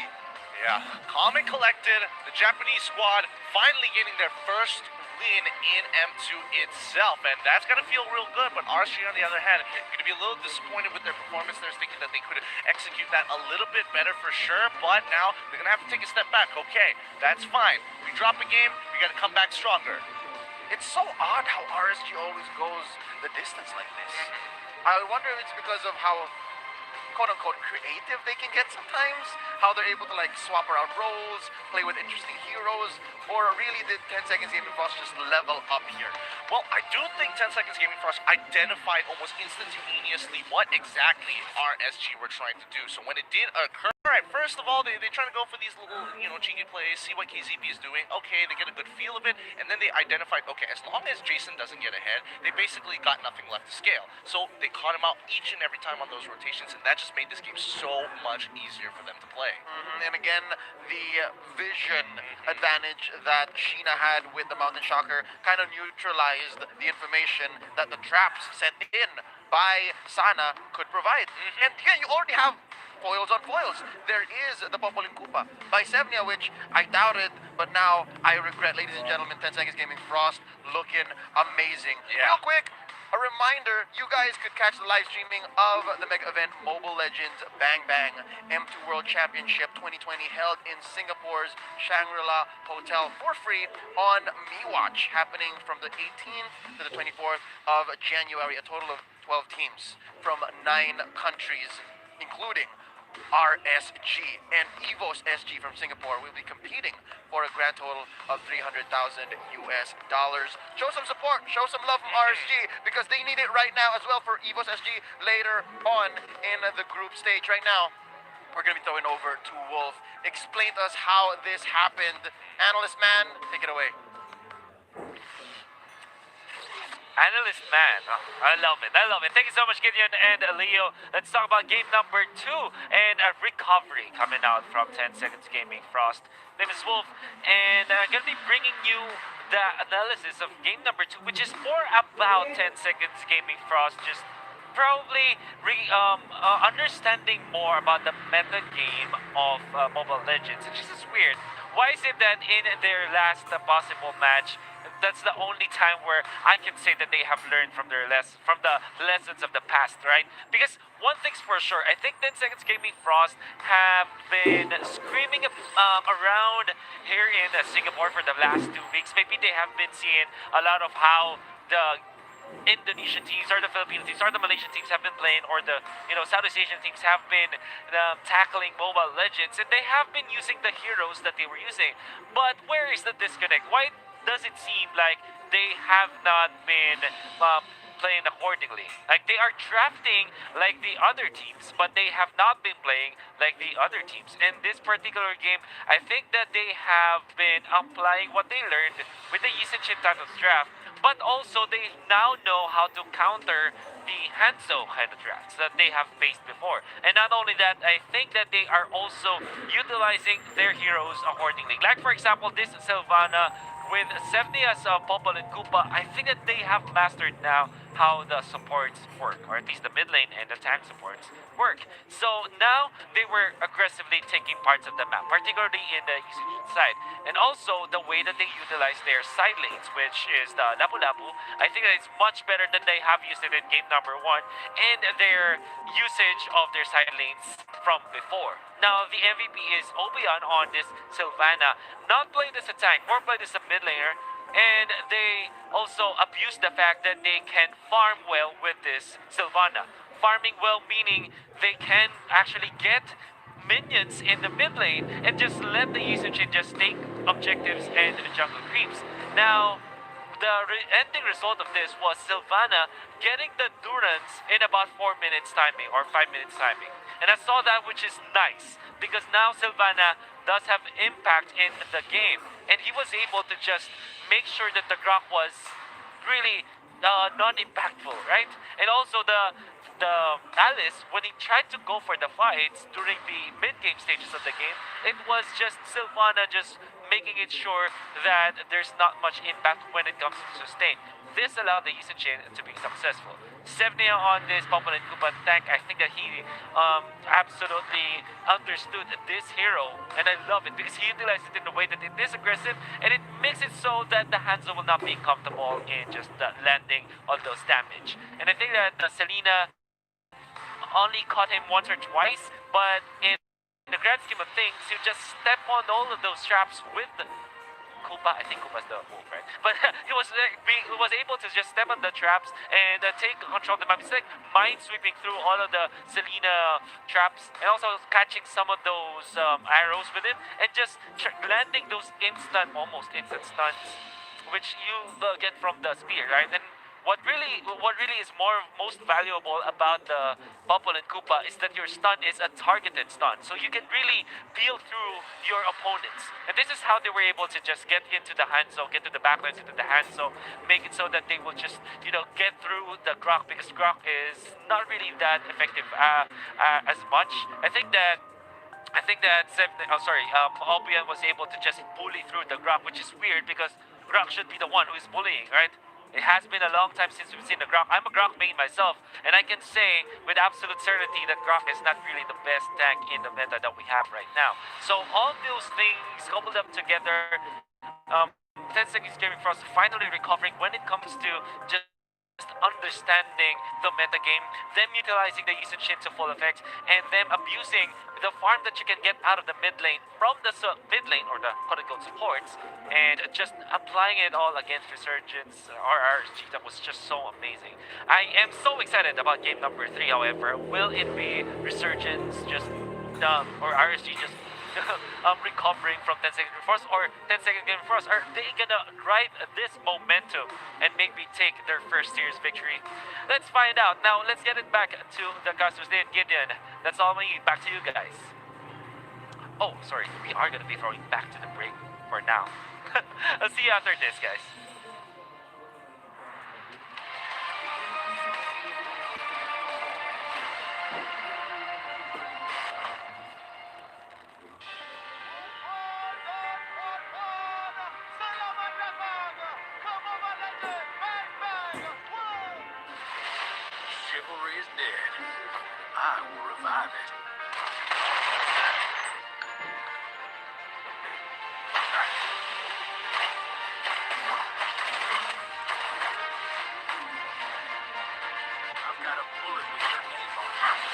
Yeah, calm and collected. The Japanese squad finally getting their first win in M2 itself, and that's gonna feel real good. But RSG, on the other hand, gonna be a little disappointed with their performance. They're thinking that they could execute that a little bit better for sure, but now they're gonna have to take a step back. Okay, that's fine. We drop a game, we gotta come back stronger. It's so odd how RSG always goes the distance like this. I wonder if it's because of how quote-unquote creative they can get sometimes, how they're able to like swap around roles, play with interesting heroes, or really did 10 Seconds Gaming Frost just level up here? Well, I do think 10 Seconds Gaming Frost identified almost instantaneously what exactly RSG were trying to do. So when it did occur, alright, first of all, they try to go for these little, cheeky plays, see what KZP is doing. Okay, they get a good feel of it, and then they identified, okay, as long as Jason doesn't get ahead, they basically got nothing left to scale. So they caught him out each and every time on those rotations, and that just made this game so much easier for them to play. And again, the vision advantage that Sheena had with the Mountain Shocker kind of neutralized the information that the traps sent in by Sana could provide. And yeah, you already have foils on foils. There is the Popolin Koopa by Sevnia, which I doubted, but now I regret. Ladies and gentlemen, 10 Seconds Gaming Frost looking amazing. Yeah. Real quick, a reminder, you guys could catch the live streaming of the mega event Mobile Legends Bang Bang M2 World Championship 2020 held in Singapore's Shangri-La Hotel for free on MeWatch, happening from the 18th to the 24th of January. A total of 12 teams from 9 countries, including RSG and EVOS SG from Singapore, will be competing for a grand total of $300,000 US. Show some support, show some love from RSG, because they need it right now as well for EVOS SG later on in the group stage. Right now, we're going to be throwing over to Wolf. Explain to us how this happened. Analyst man, take it away. Analyst man. Oh, I love it. I love it. Thank you so much, Gideon and Leo. Let's talk about game number 2 and a recovery coming out from 10 Seconds Gaming Frost. Name is Wolf, and I'm going to be bringing you the analysis of game number 2, which is more about 10 Seconds Gaming Frost, just probably understanding more about the meta game of Mobile Legends. It's just weird. Why is it that in their last possible match, that's the only time where I can say that they have learned from their from the lessons of the past, right? Because one thing's for sure, I think 10 Seconds Gaming Frost have been screaming around here in Singapore for the last 2 weeks. Maybe they have been seeing a lot of how the Indonesian teams or the Filipino teams or the Malaysian teams have been playing, or the Southeast Asian teams have been tackling Mobile Legends, and they have been using the heroes that they were using. But where is the disconnect? Why does it seem like they have not been playing accordingly? Like, they are drafting like the other teams, but they have not been playing like the other teams. In this particular game, I think that they have been applying what they learned with the Yisenship type of draft, but also they now know how to counter the Hanzo kind of drafts that they have faced before. And not only that, I think that they are also utilizing their heroes accordingly. Like, for example, this Sylvana with 70 as Popol and Koopa, I think that they have mastered now how the supports work, or at least the mid lane and the tank supports work. So now they were aggressively taking parts of the map, particularly in the Yusujin side. And also the way that they utilize their side lanes, which is the Lapu Lapu, I think that it's much better than they have used it in game number 1, and their usage of their side lanes from before. Now, the MVP is Obion on this Sylvana, not played as a tank, more played as a mid laner, and they also abuse the fact that they can farm well with this Sylvana. Farming well meaning they can actually get minions in the mid lane and just let the Yusujin just take objectives and jungle creeps. Now, the ending result of this was Sylvana getting the Durance in about 4 minutes timing or 5 minutes timing. And I saw that, which is nice, because now Sylvana does have impact in the game, and he was able to just make sure that the Grok was really non-impactful, right? And also the Alice, when he tried to go for the fights during the mid-game stages of the game, it was just Sylvana just making it sure that there's not much impact when it comes to sustain. This allowed the Yusujin to be successful. Sevnia on this Popol and Koopa tank, I think that he absolutely understood this hero, and I love it because he utilized it in a way that it is aggressive, and it makes it so that the Hanzo will not be comfortable in just landing all those damage. And I think that Selena only caught him once or twice, but in the grand scheme of things, you just step on all of those traps with Koopa. I think Koopa's the wolf, right? But he was able to just step on the traps and take control of the map. It's like mind sweeping through all of the Selena traps, and also catching some of those arrows with him, and just landing those almost instant stuns, which you get from the spear, right? And what really is most valuable about the Popol and Koopa is that your stun is a targeted stun, so you can really peel through your opponents. And this is how they were able to just get into the Hanzo, get to the backlines into the Hanzo, make it so that they will just get through the Grok, because Grok is not really that effective as much. I think that Obion was able to just bully through the Grok, which is weird because Grok should be the one who is bullying, right? It has been a long time since we've seen the Grok. I'm a Grok main myself, and I can say with absolute certainty that Grok is not really the best tank in the meta that we have right now. So all those things coupled up together, 10 Seconds Gaming Frost finally recovering when it comes to just understanding the meta game, them utilizing the Yusujin to full effect, and them abusing the farm that you can get out of the mid lane from the mid lane, or the quote-unquote supports, and just applying it all against Resurgence or RSG. That was just so amazing. I am so excited about game number 3, however. Will it be Resurgence just or RSG just recovering from 10 Seconds Gaming Frost, or 10 Seconds Gaming Frost? Are they gonna ride this momentum and maybe take their first series victory? Let's find out. Now, let's get it back to the casters. Gideon, that's all we need. Back to you guys. Oh, sorry. We are gonna be throwing back to the break for now. I'll see you after this, guys. is dead. I will revive it. I've got a bullet with your name on it.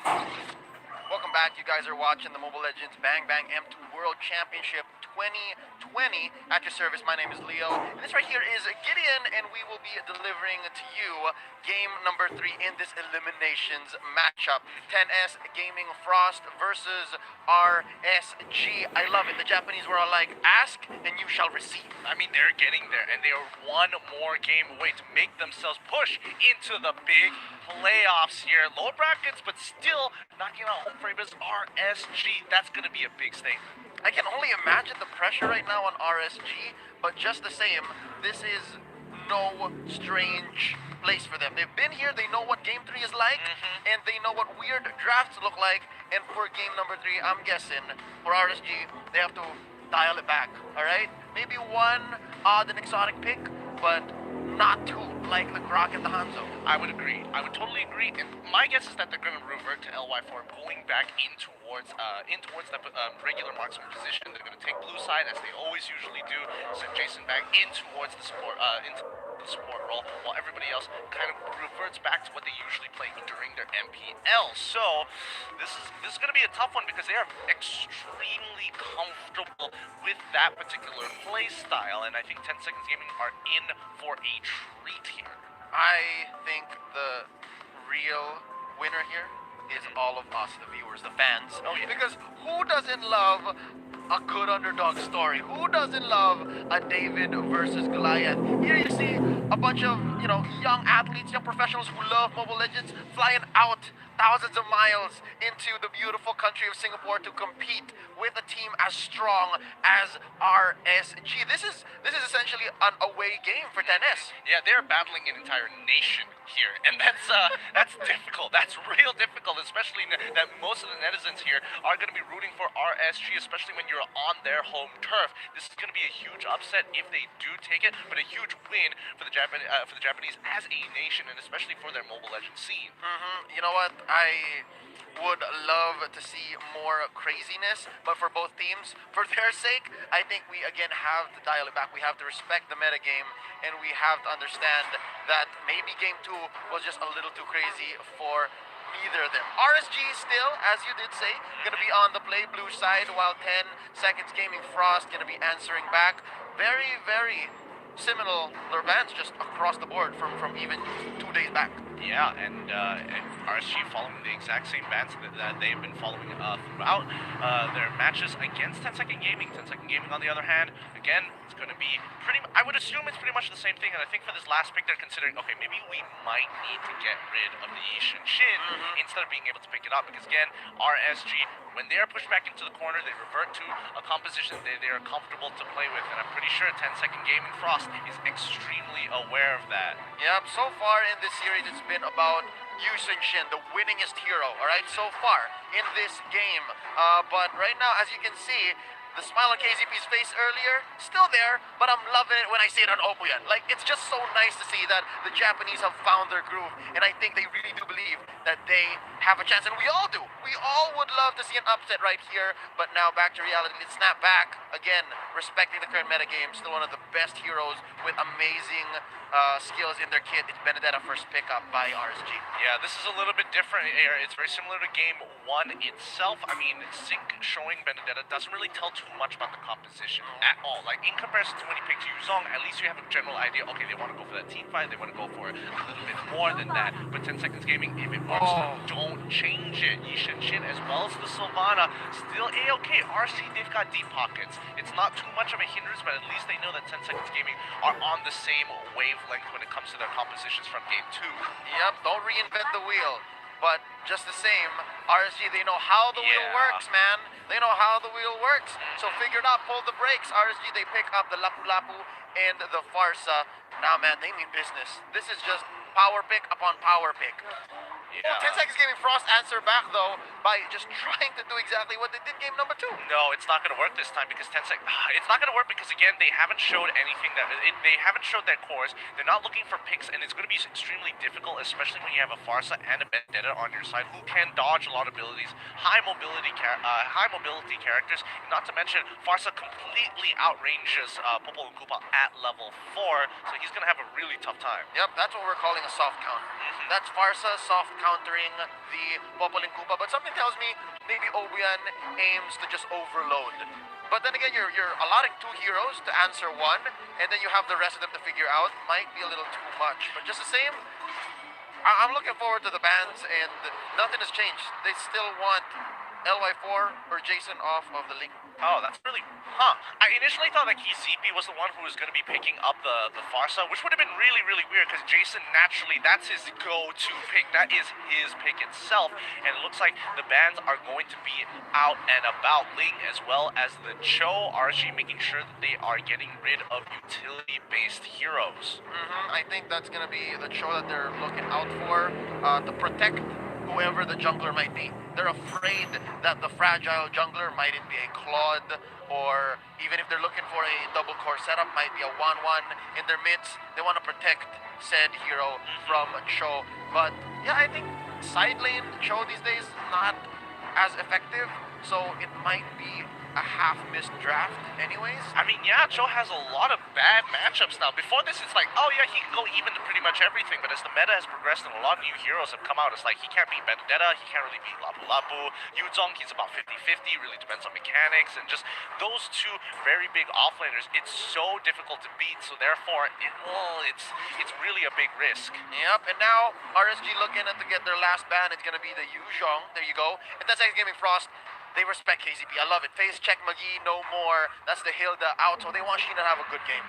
Welcome back. You guys are watching the Mobile Legends Bang Bang M2 World Championship 2020. At your service, my name is Leo. And this right here is Gideon, and we will be delivering to you game number 3 in this eliminations matchup. 10S Gaming Frost versus RSG. I love it. The Japanese were all like, ask and you shall receive. I mean, they're getting there, and they are one more game away to make themselves push into the big playoffs here. Lower brackets, but still knocking out home favorites RSG. That's going to be a big statement. I can only imagine the pressure right now on RSG, but just the same, this is no strange place for them. They've been here, they know what game 3 is like, and they know what weird drafts look like, and for game number 3, I'm guessing, for RSG, they have to dial it back, alright? Maybe one odd and exotic pick, but not two, like the Grok and the Hanzo. I would agree. I would totally agree. And my guess is that they're going to revert to LY4, going back in towards the regular marksman position. They're going to take blue side as they always usually do. Send Jason back in towards the support, into the support role, while everybody else kind of reverts back to what they usually play during their MPL. So this is going to be a tough one because they are extremely comfortable with that particular play style, and I think 10 Seconds Gaming are in for a treat here. I think the real winner here is all of us, the viewers, the fans. Oh, yeah. Because who doesn't love a good underdog story? Who doesn't love a David versus Goliath? Here you see a bunch of, young athletes, young professionals who love Mobile Legends flying out thousands of miles into the beautiful country of Singapore to compete with a team as strong as RSG. This is essentially an away game for 10S. Yeah, they're battling an entire nation here, and that's difficult. That's real difficult, especially that most of the netizens here are going to be rooting for RSG, especially when you're on their home turf. This is going to be a huge upset if they do take it, but a huge win for the Japanese as a nation, and especially for their Mobile Legends scene. You know what? I would love to see more craziness, but for both teams, for their sake, I think we again have to dial it back. We have to respect the meta game, and we have to understand that maybe game 2 was just a little too crazy for neither of them. RSG still, as you did say, gonna be on the play blue side, while 10 Seconds Gaming Frost gonna be answering back. Very, very similar bands just across the board from even 2 days back. Yeah, and RSG following the exact same bans that they've been following throughout their matches against 10 Second Gaming. 10 Second Gaming, on the other hand, again, it's going to be I would assume it's pretty much the same thing, and I think for this last pick, they're considering, okay, maybe we might need to get rid of the Yishin Shin instead of being able to pick it up, because again, RSG, when they are pushed back into the corner, they revert to a composition they are comfortable to play with, and I'm pretty sure 10 Second Gaming Frost is extremely aware of that. Yep, so far in this series, it's been about Yushin Shin, the winningest hero, alright, so far in this game. But right now, as you can see, the smile on KZP's face earlier, still there, but I'm loving it when I see it on Okuyan. Like, it's just so nice to see that the Japanese have found their groove, and I think they really do believe that they have a chance, and we all do. We all would love to see an upset right here, but now back to reality. Let's snap back. Again, respecting the current metagame, still one of the best heroes with amazing skills in their kit. It's Benedetta first pickup by RSG. Yeah, this is a little bit different. It's very similar to game 1 itself. I mean, Sync showing Benedetta doesn't really tell too much about the composition at all. Like, in comparison to when he picked Yuzong, at least you have a general idea, okay, they want to go for that team fight, they want to go for a little bit more than that. But 10 Seconds Gaming, if it works, don't change it. Yishin Shin as well as the Sylvana, still A-okay. RC, they've got deep pockets. It's not too much of a hindrance, but at least they know that 10 Seconds Gaming are on the same wavelength when it comes to their compositions from game 2. Yep, don't reinvent the wheel. But just the same, RSG, they know how the wheel works, man. They know how the wheel works. So figure it out, pull the brakes. RSG, they pick up the Lapu Lapu and the Farsa. Now, man, they mean business. This is just power pick upon power pick. Yeah. Well, 10 Seconds Gaming Frost answer back, though, by just trying to do exactly what they did game number 2. No, it's not going to work this time because 10 Seconds... It's not going to work because, again, they haven't showed anything that... They haven't showed their cores. They're not looking for picks, and it's going to be extremely difficult, especially when you have a Farsa and a Benedetta on your side who can dodge a lot of abilities, high mobility characters, not to mention Farsa completely completely outranges Popol and Koopa at level 4, so he's gonna have a really tough time. Yep, that's what we're calling a soft counter. That's Farsa soft countering the Popol and Koopa, but something tells me maybe Obuyan aims to just overload. But then again, you're allotting 2 heroes to answer 1, and then you have the rest of them to figure out. Might be a little too much, but just the same, I'm looking forward to the bans, and nothing has changed. They still want LY4 or Jason off of the league. Oh, that's really... I initially thought that KZP was the one who was going to be picking up the Farsa, which would have been really, really weird, because Jason, naturally, that's his go-to pick. That is his pick itself, and it looks like the bans are going to be out and about Ling, as well as the Cho, RSG making sure that they are getting rid of utility-based heroes. I think that's going to be the show that they're looking out for, to protect whoever the jungler might be. They're afraid that the fragile jungler might be a Claude, or even if they're looking for a double core setup, might be a 1-1 in their midst. They want to protect said hero from Cho. But yeah, I think side lane Cho these days not as effective, so it might be a half-missed draft anyways. I mean, yeah, Cho has a lot of bad matchups now. Before this, it's like, oh yeah, he can go even to pretty much everything, but as the meta has progressed and a lot of new heroes have come out, it's like he can't beat Benedetta, he can't really beat Lapu Lapu. Yuzong, he's about 50-50, really depends on mechanics, and just those 2 very big offlaners, it's so difficult to beat, so therefore, it's really a big risk. Yep, and now RSG looking to get their last ban. It's gonna be the Yuzhong. There you go. And that's Gaming Frost. They respect KZP. I love it. Face check McGee, no more. That's the Hilda out, so they want Sheena to have a good game.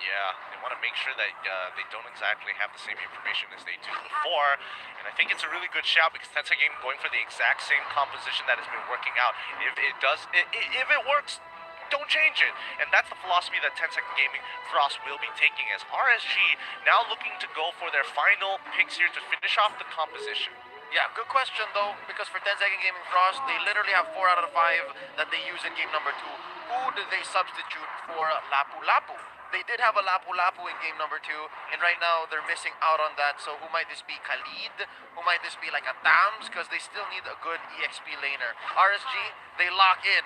Yeah, they want to make sure that they don't exactly have the same information as they do before, and I think it's a really good shout because Tencent Game going for the exact same composition that has been working out. If it works, don't change it. And that's the philosophy that 10 Second Gaming Frost will be taking, as RSG now looking to go for their final picks here to finish off the composition. Yeah, good question though, because for 10 Second Gaming Frost, they literally have 4 out of the 5 that they use in game number 2. Who did they substitute for Lapu Lapu? They did have a Lapu Lapu in game number 2, and right now they're missing out on that. So who might this be? Khalid? Who might this be? Like a Tams? Because they still need a good EXP laner. RSG, they lock in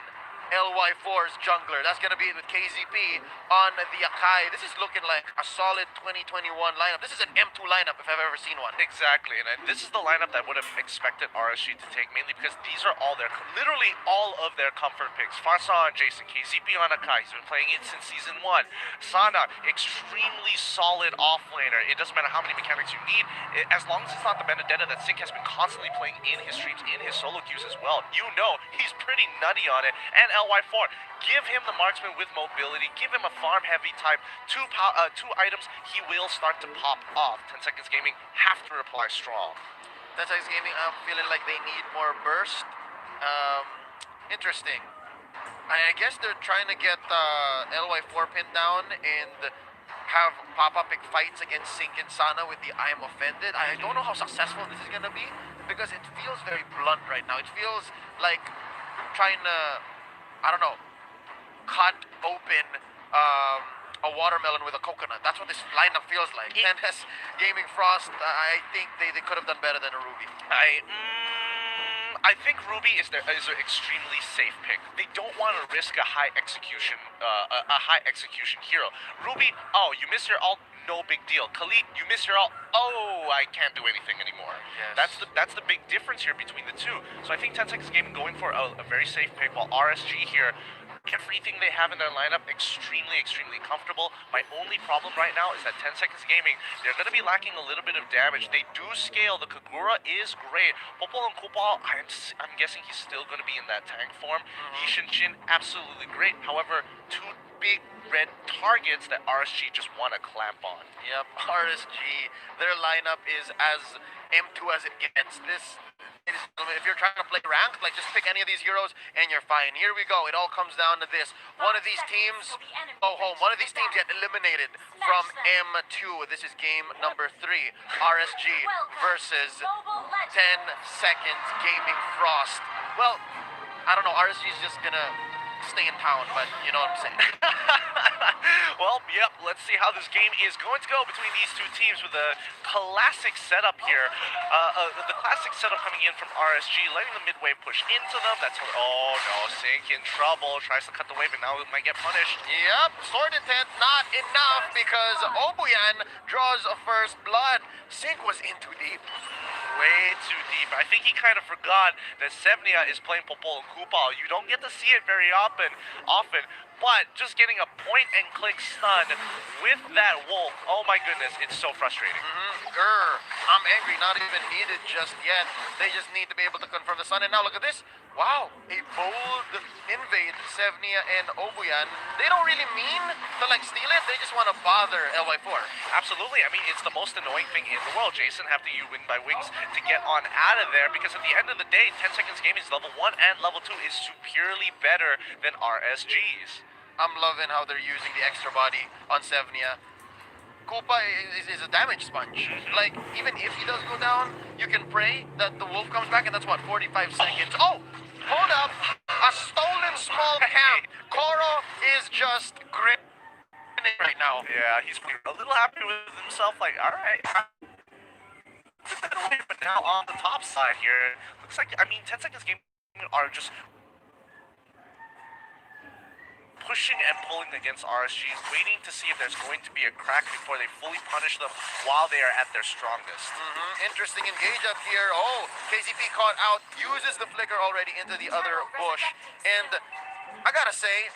LY4's jungler. That's going to be with KZP on the Akai. This is looking like a solid 2021 lineup. This is an M2 lineup if I've ever seen one. Exactly, and this is the lineup that would have expected RSG to take, mainly because these are all their, literally all of their comfort picks. Farsa on Jason, KZP on Akai, he's been playing it since Season 1. Sana, extremely solid offlaner. It doesn't matter how many mechanics you need, as long as it's not the Benedetta that Sync has been constantly playing in his streams, in his solo queues as well. You know, he's pretty nutty on it, and LY4, give him the marksman with mobility, give him a farm-heavy type, two items, he will start to pop off. 10 Seconds Gaming have to reply strong. 10 Seconds Gaming, I'm feeling like they need more burst. Interesting. I guess they're trying to get LY4 pinned down and have pop-up fights against Sync and Sana with the I am offended. I don't know how successful this is going to be because it feels very blunt right now. It feels like trying to, I don't know, cut open a watermelon with a coconut. That's what this lineup feels like. 10S Gaming Frost, I think they could have done better than a Ruby. I think Ruby is an extremely safe pick. They don't want to risk a high execution hero. Ruby, oh, you miss your ult, no big deal. Khalid, you miss your ult, oh, I can't do anything anymore. Yes. That's the big difference here between the two. So I think 10 Seconds Gaming going for a very safe pick, while RSG here, everything they have in their lineup, extremely comfortable. My only problem right now is that 10 Seconds Gaming, they're going to be lacking a little bit of damage. They do scale. The Kagura is great. Popol and Koopa, I'm guessing he's still going to be in that tank form. Yishin, absolutely great. However, 2 big red targets that RSG just want to clamp on. Yep, RSG, their lineup is as M2 as it gets. If you're trying to play ranked, like just pick any of these heroes and you're fine. Here we go. It all comes down to this. One of these teams go home. One of these teams get eliminated from M2. This is game number 3. RSG versus 10 Seconds Gaming Frost. Well, I don't know. RSG is just gonna stay in town, but you know what I'm saying. Well, yep, let's see how this game is going to go between these two teams with a classic setup here. The classic setup coming in from RSG, letting the mid-wave push into them. That's how, oh no, Sync in trouble, tries to cut the wave, and now it might get punished. Yep, sword intent not enough because Obuyan draws a first blood. Sync was in too deep. Way too deep. I think he kind of forgot that Sevnia is playing Popol and Kupal. You don't get to see it very often, but just getting a point-and-click stun with that wolf, oh my goodness, it's so frustrating. I'm angry, not even needed just yet. They just need to be able to confirm the stun. And now look at this. Wow, a bold invade, Sevnia and Obuyan. They don't really mean to like steal it, they just want to bother LY4. Absolutely. I mean, it's the most annoying thing in the world, Jason. Have to you win by wings to get on out of there, because at the end of the day, 10 Seconds Gaming's level 1 and level 2 is superiorly better than RSG's. I'm loving how they're using the extra body on Sevnia. Koopa is a damage sponge. Like, even if he does go down, you can pray that the wolf comes back, and that's what, 45 seconds. Oh! Hold up! A stolen small camp! Koro is just grinning right now. Yeah, he's a little happy with himself, like, alright. But now on the top side here, looks like, I mean, 10 Seconds Gaming are just pushing and pulling against RSGs, waiting to see if there's going to be a crack before they fully punish them while they are at their strongest. Interesting engage up here. Oh, KCP caught out, uses the flicker already into the other bush. And I gotta say,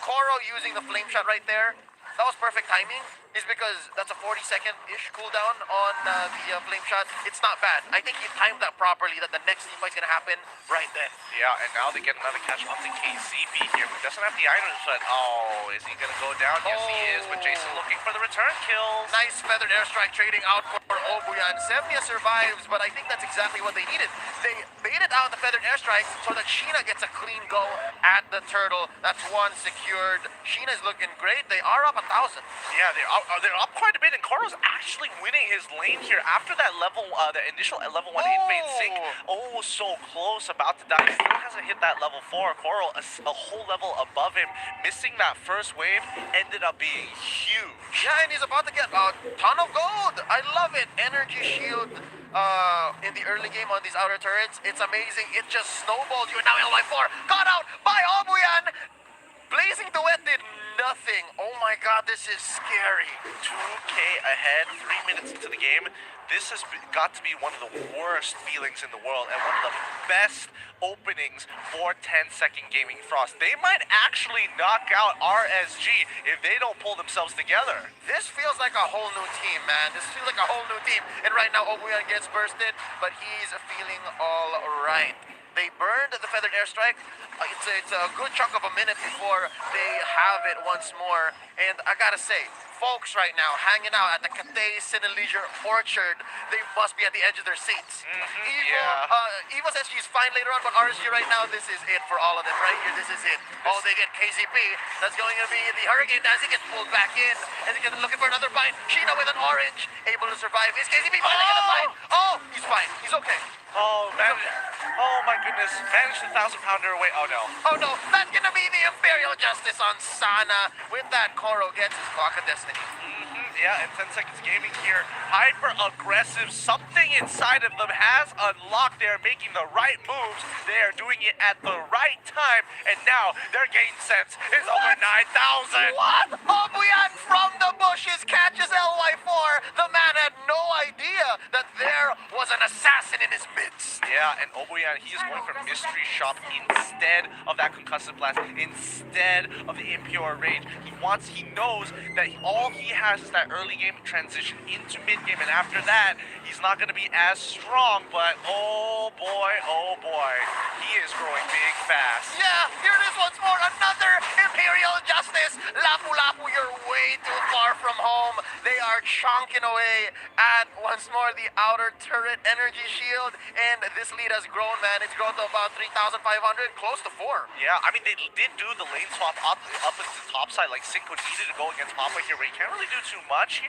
Koro using the flame shot right there, that was perfect timing, is because that's a 40-second-ish cooldown on the flame shot. It's not bad. I think he timed that properly, that the next team fight's gonna happen right then. Yeah, and now they get another catch onto KCP here, who doesn't have the items, but oh, is he gonna go down? Yes, he is, but Jason looking for the return kills. Nice feathered airstrike trading out for Obuyan. Sevnia survives, but I think that's exactly what they needed. They baited out the feathered airstrike so that Sheena gets a clean go at the turtle. That's one secured. Sheena's looking great. They are up 1,000. Yeah, they're up quite a bit, and Koro's actually winning his lane here after that level, the initial level 1 invade sync. Oh, so close, about to die. Still hasn't hit that level 4. Koro, a whole level above him, missing that first wave, ended up being huge. Yeah, and he's about to get a ton of gold. I love it. Energy shield in the early game on these outer turrets. It's amazing. It just snowballed you, and now LY4 got out by Obuyan. Blazing Duet did nothing. Oh my god, this is scary. 2K ahead, 3 minutes into the game. This has got to be one of the worst feelings in the world, and one of the best openings for 10 Second Gaming Frost. They might actually knock out RSG if they don't pull themselves together. This feels like a whole new team, man. This feels like a whole new team. And right now, Obuyan gets bursted, but he's feeling all right. They burned the feathered airstrike. It's a good chunk of a minute before they have it once more. And I gotta say, folks right now hanging out at the Cathay Cineleisure Orchard, they must be at the edge of their seats. Evo says she's fine later on, but RSG right now, this is it for all of them right here. This is it. Oh, they get KCP. That's going to be the Hurricane Dance. He gets pulled back in, and they get looking for another bite. Sheena with an orange, able to survive. Is KCP finally gonna fight? Oh, he's fine. He's okay. Oh, man. Oh, my goodness. Managed the 1,000-pounder away. Oh, no. Oh, no. That's going to be the Imperial Justice on Sana. With that, Koro gets his Clock of Destiny. Yeah, and 10 Seconds Gaming here, hyper-aggressive. Something inside of them has unlocked. They're making the right moves. They are doing it at the right time. And now their game sense is over 9,000. What? Obuyan from the bushes catches LY4. The man had no idea that there was an assassin in his midst. Yeah, and Obuyan, he is going for Mystery Shop instead of that Concussive Blast, instead of the Impure Rage. He knows that all he has is that early game transition into mid game, and after that, he's not going to be as strong, but oh boy, he is growing big fast. Yeah, here it is once more, another Imperial Justice. La Lapu-Lapu, you're way too far from home. They are chonking away at, once more, the outer turret energy shield. And this lead has grown, man. It's grown to about 3,500, close to 4. Yeah, I mean, they did do the lane swap up into the top side, like Cinco needed to go against Papa here, where he can't really do too much,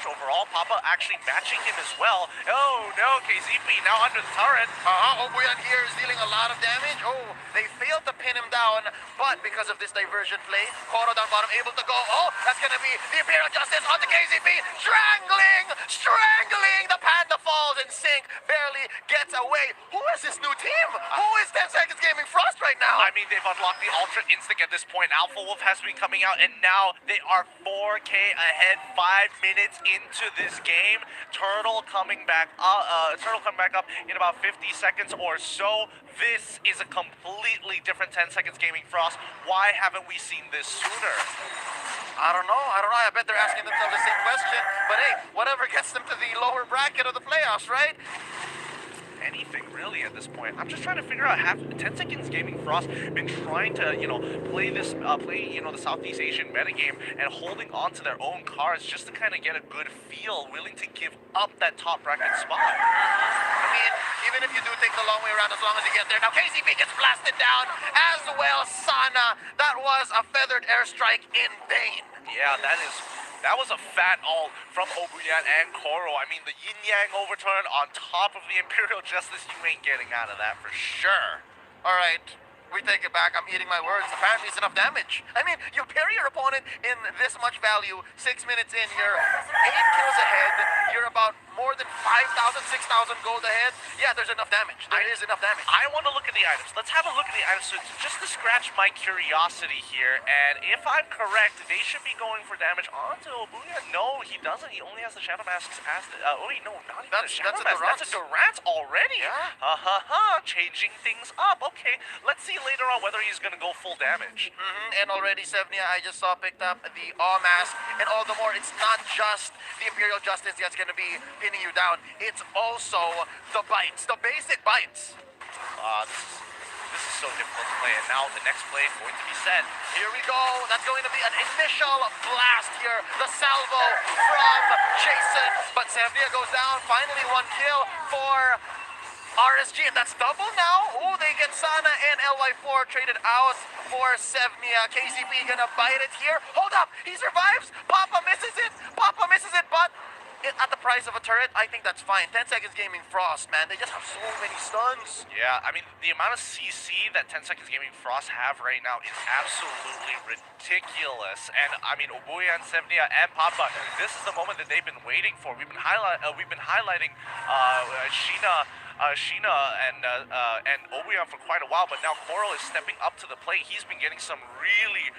overall. Papa actually matching him as well. Oh no, KZP now under the turret. Obuyan here is dealing a lot of damage. Oh, they failed to pin him down, but because of this diversion play, Koro down bottom able to go. Oh, that's gonna be the Imperial Justice onto KZP, strangling. The Panda falls in sync, barely gets away. Who is this new team? Who is 10 Seconds Gaming Frost right now? I mean, they've unlocked the Ultra Instinct at this point. Alpha Wolf has been coming out, and now they are 4K ahead 5 minutes into this game. Turtle coming back up in about 50 seconds or so. This is a completely different 10 Seconds Gaming Frost. Why haven't we seen this sooner? I don't know. I bet they're asking themselves the same question. But hey, whatever gets them to the lower bracket of the playoffs, right? Anything really at this point. I'm just trying to figure out, have 10 Seconds Gaming Frost been trying to, play the Southeast Asian metagame and holding on to their own cards just to kind of get a good feel, willing to give up that top bracket spot? I mean, even if you do take the long way around, as long as you get there. Now KCP gets blasted down as well. Sana, that was a feathered airstrike in vain. Yeah, that was a fat ult from Obuyan and Koro. I mean, the yin-yang overturn on top of the Imperial Justice, you ain't getting out of that for sure. All right, we take it back. I'm eating my words. Apparently it's enough damage. I mean, you parry your opponent in this much value, 6 minutes in, you're 8 kills ahead. You're about more than 5,000, 6,000 gold ahead. Yeah, there's enough damage. There is enough damage. I want to look at the items. Let's have a look at the items just to scratch my curiosity here. And if I'm correct, they should be going for damage onto Obuya. No, he doesn't. He only has the Shadow Masks as the... wait, no, not even the Shadow Mask. That's a Durant already. Yeah. Changing things up. Okay, let's see later on whether he's going to go full damage. And already Sevnia, I just saw, picked up the Awe Mask. And all the more, it's not just the Imperial Justice that's going to be pinning you down. It's also the bites, the basic bites. This is so difficult to play, and now the next play is going to be set. Here we go. That's going to be an initial blast here. The salvo from Jason, but Sevnia goes down. Finally, 1 kill for RSG, and that's double now. Oh, they get Sana and LY4 traded out for Sevnia. KCP gonna bite it here. Hold up, he survives. Papa misses it, but at the price of a turret, I think that's fine. 10 Seconds Gaming Frost, man, they just have so many stuns. Yeah, I mean, the amount of CC that 10 Seconds Gaming Frost have right now is absolutely ridiculous. And I mean, Obuyan, Sevnia, and Papa, this is the moment that they've been waiting for. We've been highlighting Sheena and Obuyan for quite a while, but now Koro is stepping up to the plate. He's been getting some really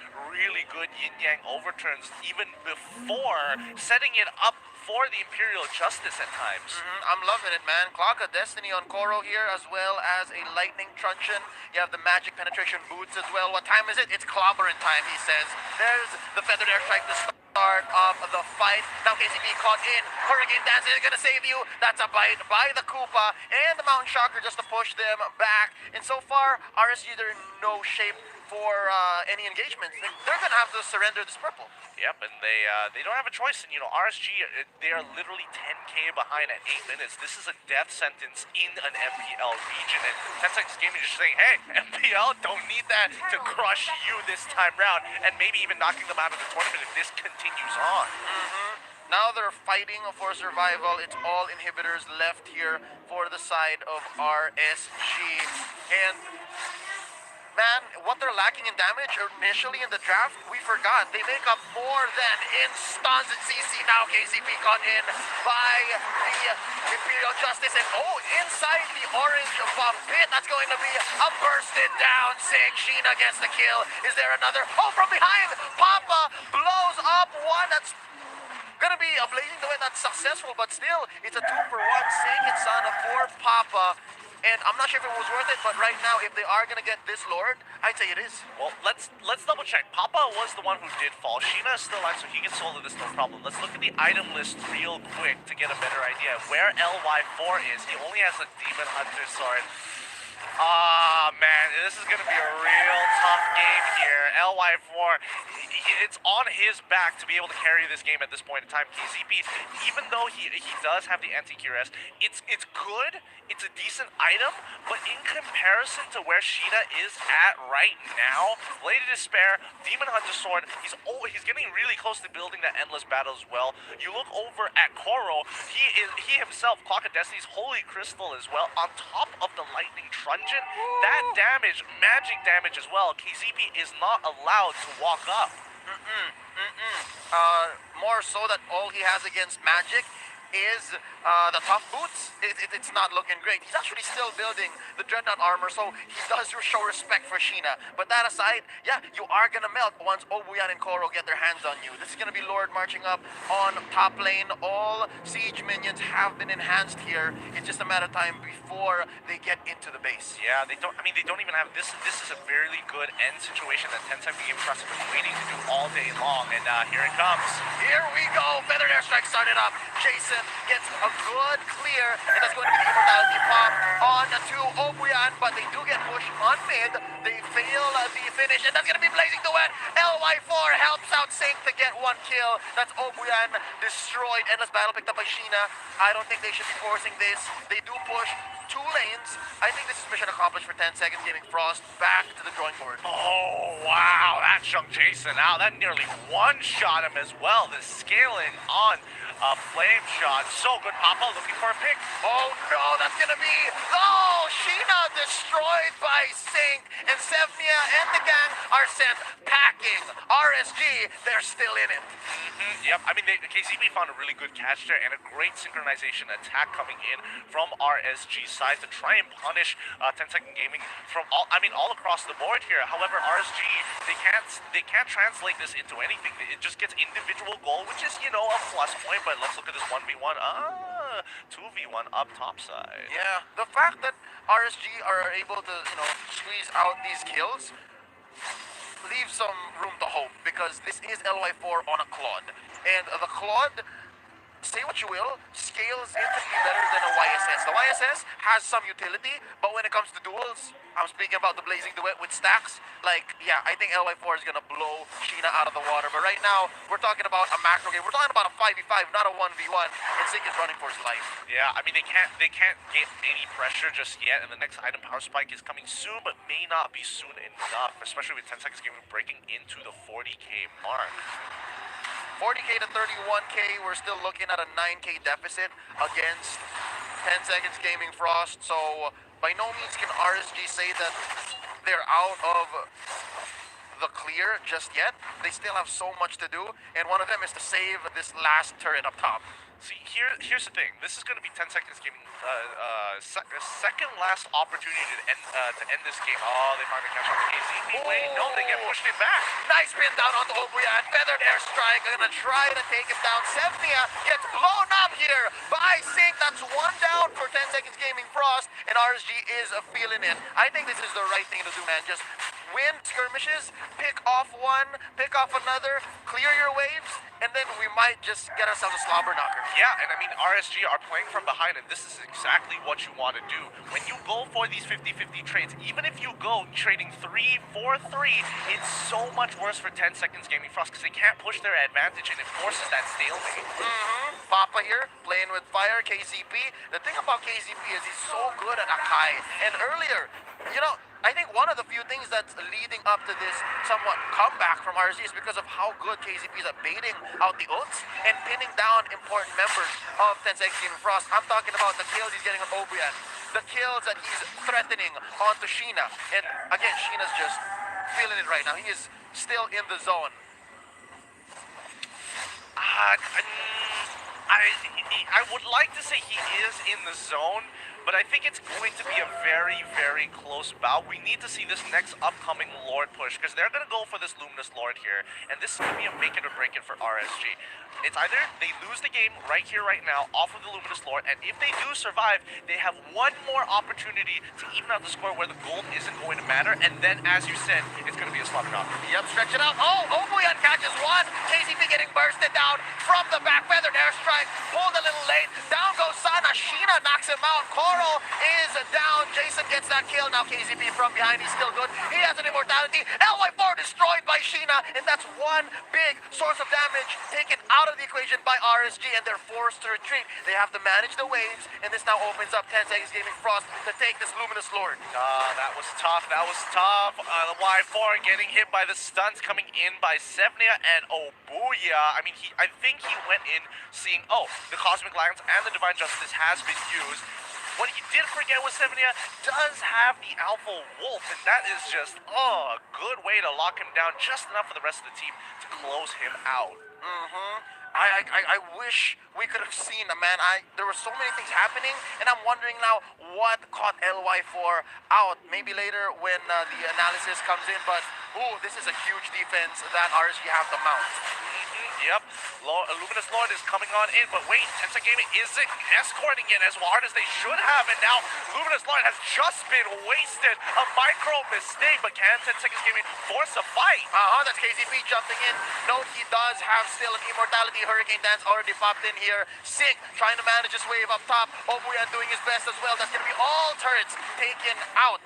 good yin-yang overturns even before setting it up for the Imperial Justice at times. I'm loving it, man. Clock of Destiny on Koro here, as well as a Lightning Truncheon. You have the Magic Penetration Boots as well. What time is it? It's clobbering time, he says. There's the Feathered Airstrike to start of the fight. Now KCP caught in. Hurricane Dance is gonna save you. That's a bite by the Koopa and the Mountain Shocker just to push them back. And so far, RSG, they're in no shape for any engagements. They're gonna have to surrender this purple. Yep, and they don't have a choice. And RSG, they are literally 10K behind at 8 minutes. This is a death sentence in an MPL region, and 10 Seconds Gaming is just saying, hey, MPL don't need that to crush you this time round, and maybe even knocking them out of the tournament if this continues on. Now they're fighting for survival. It's all inhibitors left here for the side of RSG. And man, what they're lacking in damage initially in the draft, we forgot. They make up more than in stuns and CC. Now KCP caught in by the Imperial Justice. And inside the orange buff pit, that's going to be a bursted down Sig. Sheena gets the kill. Is there another? Oh, from behind, Papa blows up one. That's gonna be a blazing the way that's successful, but still, it's a 2-for-1 Sig and Sana for Papa. And I'm not sure if it was worth it, but right now, if they are gonna get this Lord, I'd say it is. Well, let's double check. Papa was the one who did fall. Sheena is still alive, so he gets sold of this, no problem. Let's look at the item list real quick to get a better idea of where LY4 is. He only has a Demon Hunter sword. Ah, man, this is going to be a real tough game here. LY4, it's on his back to be able to carry this game at this point in time. KCP, even though he does have the anti-QRS, it's good, it's a decent item, but in comparison to where Sheena is at right now, Blade of Despair, Demon Hunter Sword, he's getting really close to building that Endless Battle as well. You look over at Koro, he himself, Clock of Destiny's Holy Crystal as well, on top of the Lightning Truncheon. That damage, magic damage as well, KZP is not allowed to walk up. More so that all he has against Magic is the tough boots. It's not looking great. He's actually still building the Dreadnought armor, so he does show respect for Sheena. But that aside, yeah, you are gonna melt once Obuyan and Koro get their hands on you. This is gonna be Lord marching up on top lane. All siege minions have been enhanced here. It's just a matter of time before they get into the base. Yeah, they don't even have this. This is a very good end situation that Tencent Game Trust has been waiting to do all day long, and here it comes. Here we go. Feathered Airstrike started up. Jason gets a good clear, and that's going to be the Immortality pop on to Obuyan, but they do get pushed on mid. They fail the finish, and that's going to be Blazing Duet. LY4 helps out Sync to get one kill. That's Obuyan destroyed. Endless Battle picked up by Sheena. I don't think they should be forcing this. They do push 2 lanes. I think this is mission accomplished for 10 seconds. Gaming Frost back to the drawing board. Oh, wow, that chunk Jason out. That nearly one-shot him as well. The scaling on Flame Shot. So good. Papa looking for a pick. Oh no, that's gonna be... Oh, Sheena destroyed by Sync, and Sevnia and the gang are sent packing. RSG, they're still in it. Yep, I mean, KCP found a really good catch there and a great synchronization attack coming in from RSG side to try and punish 10 Second Gaming from all across the board here. However, RSG, they can't translate this into anything. It just gets individual goal, which is, a plus point, but let's look at this 1v1. 2v1 up top side. Yeah, the fact that RSG are able to, squeeze out these kills leaves some room to hope, because this is LY4 on a Claude. And the Claude, say what you will, scales infinitely better than a YSS. The YSS has some utility, but when it comes to duels, I'm speaking about the Blazing Duet with stacks, I think LY4 is gonna blow Sheena out of the water. But right now, we're talking about a macro game. We're talking about a 5v5, not a 1v1, and Sync is running for his life. Yeah, I mean, they can't get any pressure just yet, and the next item, Power Spike, is coming soon, but may not be soon enough, especially with 10 Seconds Gaming breaking into the 40k mark. 40k to 31k, we're still looking at a 9k deficit against 10 Seconds Gaming Frost, so by no means can RSG say that they're out of the clear just yet. They still have so much to do, and one of them is to save this last turret up top. See, here's the thing. This is going to be 10 Seconds Gaming second last opportunity to end this game. Oh, they finally catch up to KCP. Wait, no, they get pushed it back. Nice pin down onto Obuyan. Feathered Airstrike. They're going to try to take him down. Sevnia gets blown up here by Sync. That's one down for 10 Seconds Gaming Frost, and RSG is feeling it. I think this is the right thing to do, man. Just win skirmishes, pick off one, pick off another, clear your waves, and then we might just get ourselves a slobber knocker. Yeah, and I mean, RSG are playing from behind, and this is exactly what you want to do. When you go for these 50-50 trades, even if you go trading 3-4-3, it's so much worse for 10 Seconds Gaming Frost, because they can't push their advantage, and it forces that stalemate. Papa here, playing with fire, KCP. The thing about KCP is he's so good at Akai, and earlier, I think one of the few things that's leading up to this somewhat comeback from RSG is because of how good KCP is at baiting out the ults and pinning down important members of 10 Seconds Gaming Frost. I'm talking about the kills he's getting on Obuyan, the kills that he's threatening onto Sheena. And again, Sheena's just feeling it right now. He is still in the zone. I would like to say he is in the zone, but I think it's going to be a very, very close bout. We need to see this next upcoming Lord push, because they're going to go for this Luminous Lord here, and this is going to be a make it or break it for RSG. It's either they lose the game right here, right now, off of the Luminous Lord, and if they do survive, they have one more opportunity to even out the score where the gold isn't going to matter, and then, as you said, it's going to be a slobber knocker. Yep, stretch it out. Oh, Obuyan catches one. KCP getting bursted down from the back. Feathered Airstrike pulled a little late. Down goes Sana. Sheena Sheena knocks him out. Koro is down. Jason gets that kill. Now KZP from behind. He's still good. He has an immortality. LY4 destroyed by Sheena. And that's one big source of damage taken out of the equation by RSG. And they're forced to retreat. They have to manage the waves. And this now opens up 10 Seconds Gaming Frost to take this Luminous Lord. That was tough. That was tough. The Y4 getting hit by the stunts coming in by Sevnia and Obuya. I mean, I think he went in seeing, the Cosmic Lions and the Divine Justice has been used. What he did forget was Sevnia does have the Alpha Wolf, and that is just, a good way to lock him down just enough for the rest of the team to close him out. I wish we could have seen, man. There were so many things happening, and I'm wondering now what caught LY4 out. Maybe later when the analysis comes in, but this is a huge defense that RSG have to mount. Yep, Luminous Lord is coming on in, but wait, Tencent Gaming isn't escorting it as hard as they should have, and now Luminous Lord has just been wasted. A micro mistake, but can Tencent Gaming force a fight? That's KZP jumping in. Note he does have still an immortality. Hurricane Dance already popped in here. Sick, trying to manage his wave up top. Obuya doing his best as well. That's going to be all turrets taken out.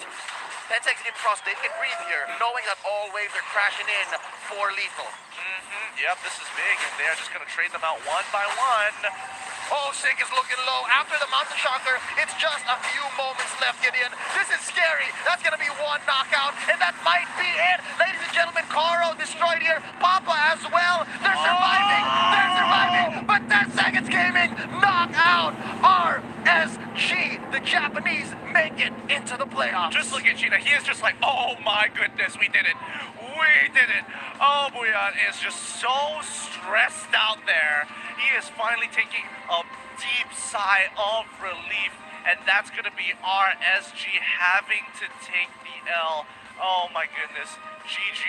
10 seconds in Frost, they can breathe here, knowing that all waves are crashing in for lethal. Yep, this is big, and they're just gonna trade them out one by one. Sick is looking low. After the Mountain Shocker, it's just a few moments left, Gideon. This is scary. That's gonna be one knockout, and that might be it. Ladies and gentlemen, Koro destroyed here. Papa as well. They're surviving. They're surviving. But 10 Seconds Gaming knock out RSG. The Japanese make it into the playoffs. Just look at Gina. He is just like, oh my goodness, we did it. We did it. Oh, Buyan is just so stressed out there. He is finally taking a deep sigh of relief, and that's going to be RSG having to take the L. Oh my goodness. GG.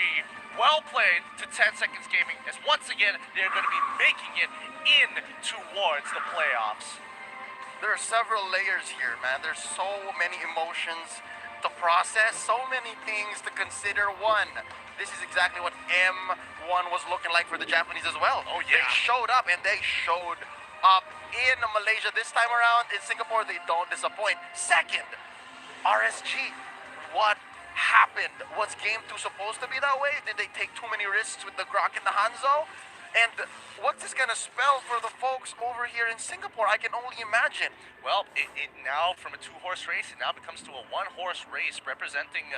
Well played to 10 Seconds Gaming, as once again, they're going to be making it in towards the playoffs. There are several layers here, man. There's so many emotions to process, so many things to consider. One, this is exactly what M1 was looking like for the Japanese as well. Oh, yeah. They showed up, and they showed up in Malaysia this time around. In Singapore, they don't disappoint. Second, RSG, what happened? Was game 2 supposed to be that way? Did they take too many risks with the Grok and the Hanzo? And what's this gonna spell for the folks over here in Singapore? I can only imagine. Well, it now, from a 2-horse race, it now becomes to a 1-horse race representing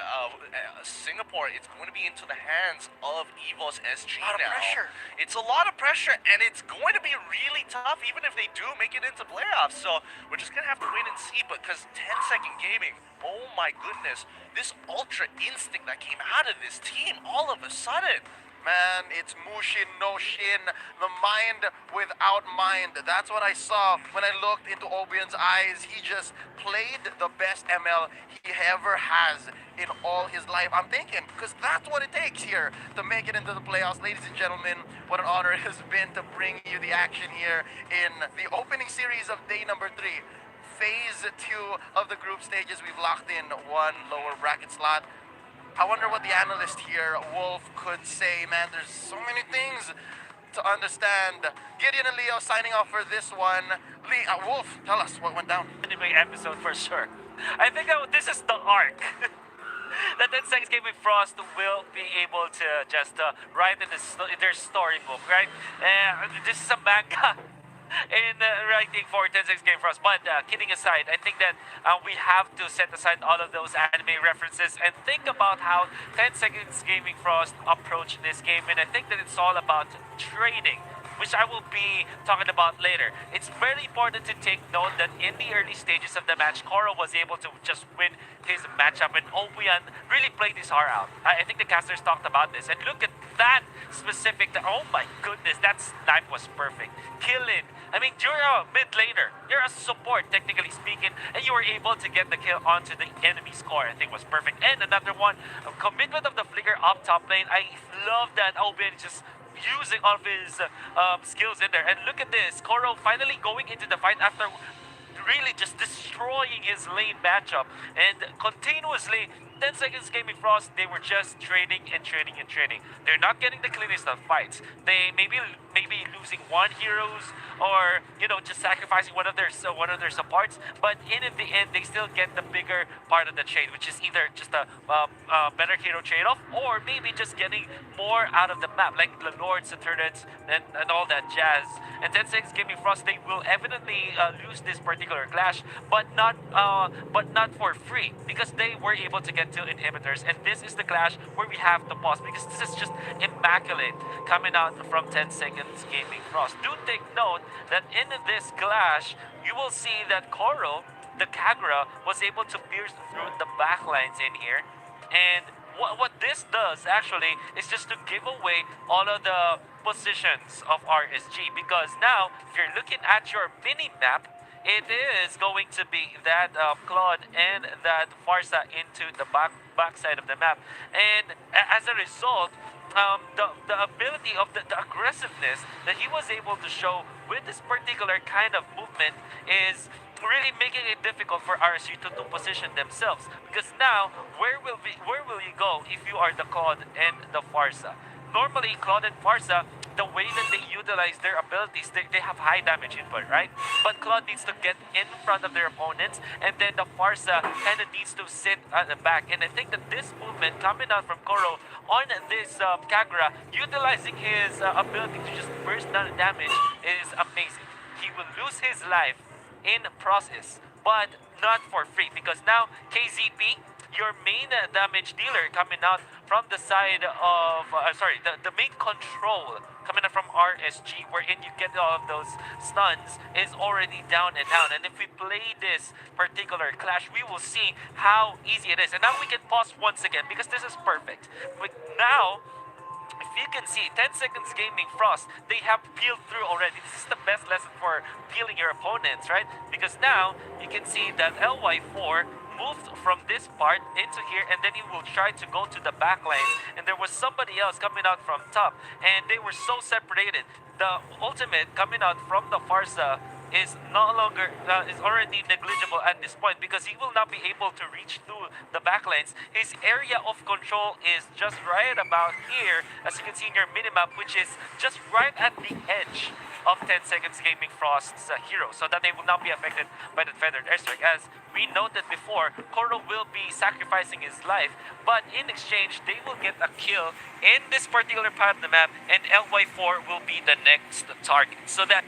Singapore. It's going to be into the hands of EVOS SG A lot of now. pressure. It's a lot of pressure, and it's going to be really tough, even if they do make it into playoffs. So we're just going to have to wait and see, because 10 Second Gaming, oh my goodness, this Ultra Instinct that came out of this team all of a sudden. Man, it's Mushin no Shin, the mind without mind. That's what I saw when I looked into Obian's eyes. He just played the best ML he ever has in all his life. I'm thinking, because that's what it takes here to make it into the playoffs. Ladies and gentlemen, what an honor it has been to bring you the action here in the opening series of day number 3. Phase 2 of the group stages. We've locked in one lower bracket slot. I wonder what the analyst here, Wolf, could say. Man, there's so many things to understand. Gideon and Leo signing off for this one. Wolf, tell us what went down. Anime episode for sure. I think this is the arc that 10 Seconds Gaming Frost will be able to just write in their storybook, right? This is a manga in writing for 10 Seconds Gaming Frost. But kidding aside, I think that we have to set aside all of those anime references and think about how 10 Seconds Gaming Frost approached this game. And I think that it's all about trading, which I will be talking about later. It's very important to take note that in the early stages of the match, Koro was able to just win his matchup, and Obuyan really played his heart out. I think the casters talked about this, and look at that specific, oh my goodness, that snipe was perfect. Kill it. I mean, you're a mid laner, you're a support, technically speaking, and you were able to get the kill onto the enemy score. I think was perfect. And another one, a commitment of the flicker up top lane. I love that Obuyan just using all of his skills in there. And look at this, Koro finally going into the fight after really just destroying his lane matchup and continuously 10 Seconds Gaming Frost, they were just training and training and training. They're not getting the cleanest of fights. They maybe losing one heroes, or just sacrificing one of their supports. But in the end, they still get the bigger part of the trade, which is either just a better hero trade-off, or maybe just getting more out of the map, like the lords, the turrets, and all that jazz. And 10 Seconds Gaming Frost, they will evidently lose this particular clash, but not for free, because they were able to get 2 inhibitors, and this is the clash where we have to pause, because this is just immaculate coming out from 10 Seconds Gaming Frost. Do take note that in this clash, you will see that Koro, the Kagura, was able to pierce through the backlines in here, and what this does actually is just to give away all of the positions of RSG, because now if you're looking at your mini map, it is going to be that Claude and that Farsa into the back side of the map, and as a result, the ability of the aggressiveness that he was able to show with this particular kind of movement is really making it difficult for RSG to position themselves, because now where will you go if you are the Claude and the Farsa? Normally, Claude and Farsa, the way that they utilize their abilities, they have high damage input, right? But Claude needs to get in front of their opponents, and then the Farsa kind of needs to sit at the back. And I think that this movement coming out from Koro on this Kagura, utilizing his ability to just burst down the damage, is amazing. He will lose his life in process, but not for free, because now KZP, your main damage dealer coming out from the side of, the main control coming out from RSG, wherein you get all of those stuns, is already down and down. And if we play this particular clash, we will see how easy it is. And now we can pause once again, because this is perfect. But now, if you can see, 10 Seconds Gaming Frost, they have peeled through already. This is the best lesson for peeling your opponents, right? Because now, you can see that LY4 moved from this part into here, and then he will try to go to the back lane, and there was somebody else coming out from top, and they were so separated. The ultimate coming out from the Farsa is no longer is already negligible at this point, because he will not be able to reach through the backlines. His area of control is just right about here, as you can see in your minimap, which is just right at the edge of 10 Seconds Gaming Frost's hero, so that they will not be affected by the feathered airstrike. As we noted before, Koro will be sacrificing his life, but in exchange, they will get a kill in this particular part of the map, and LY4 will be the next target. So that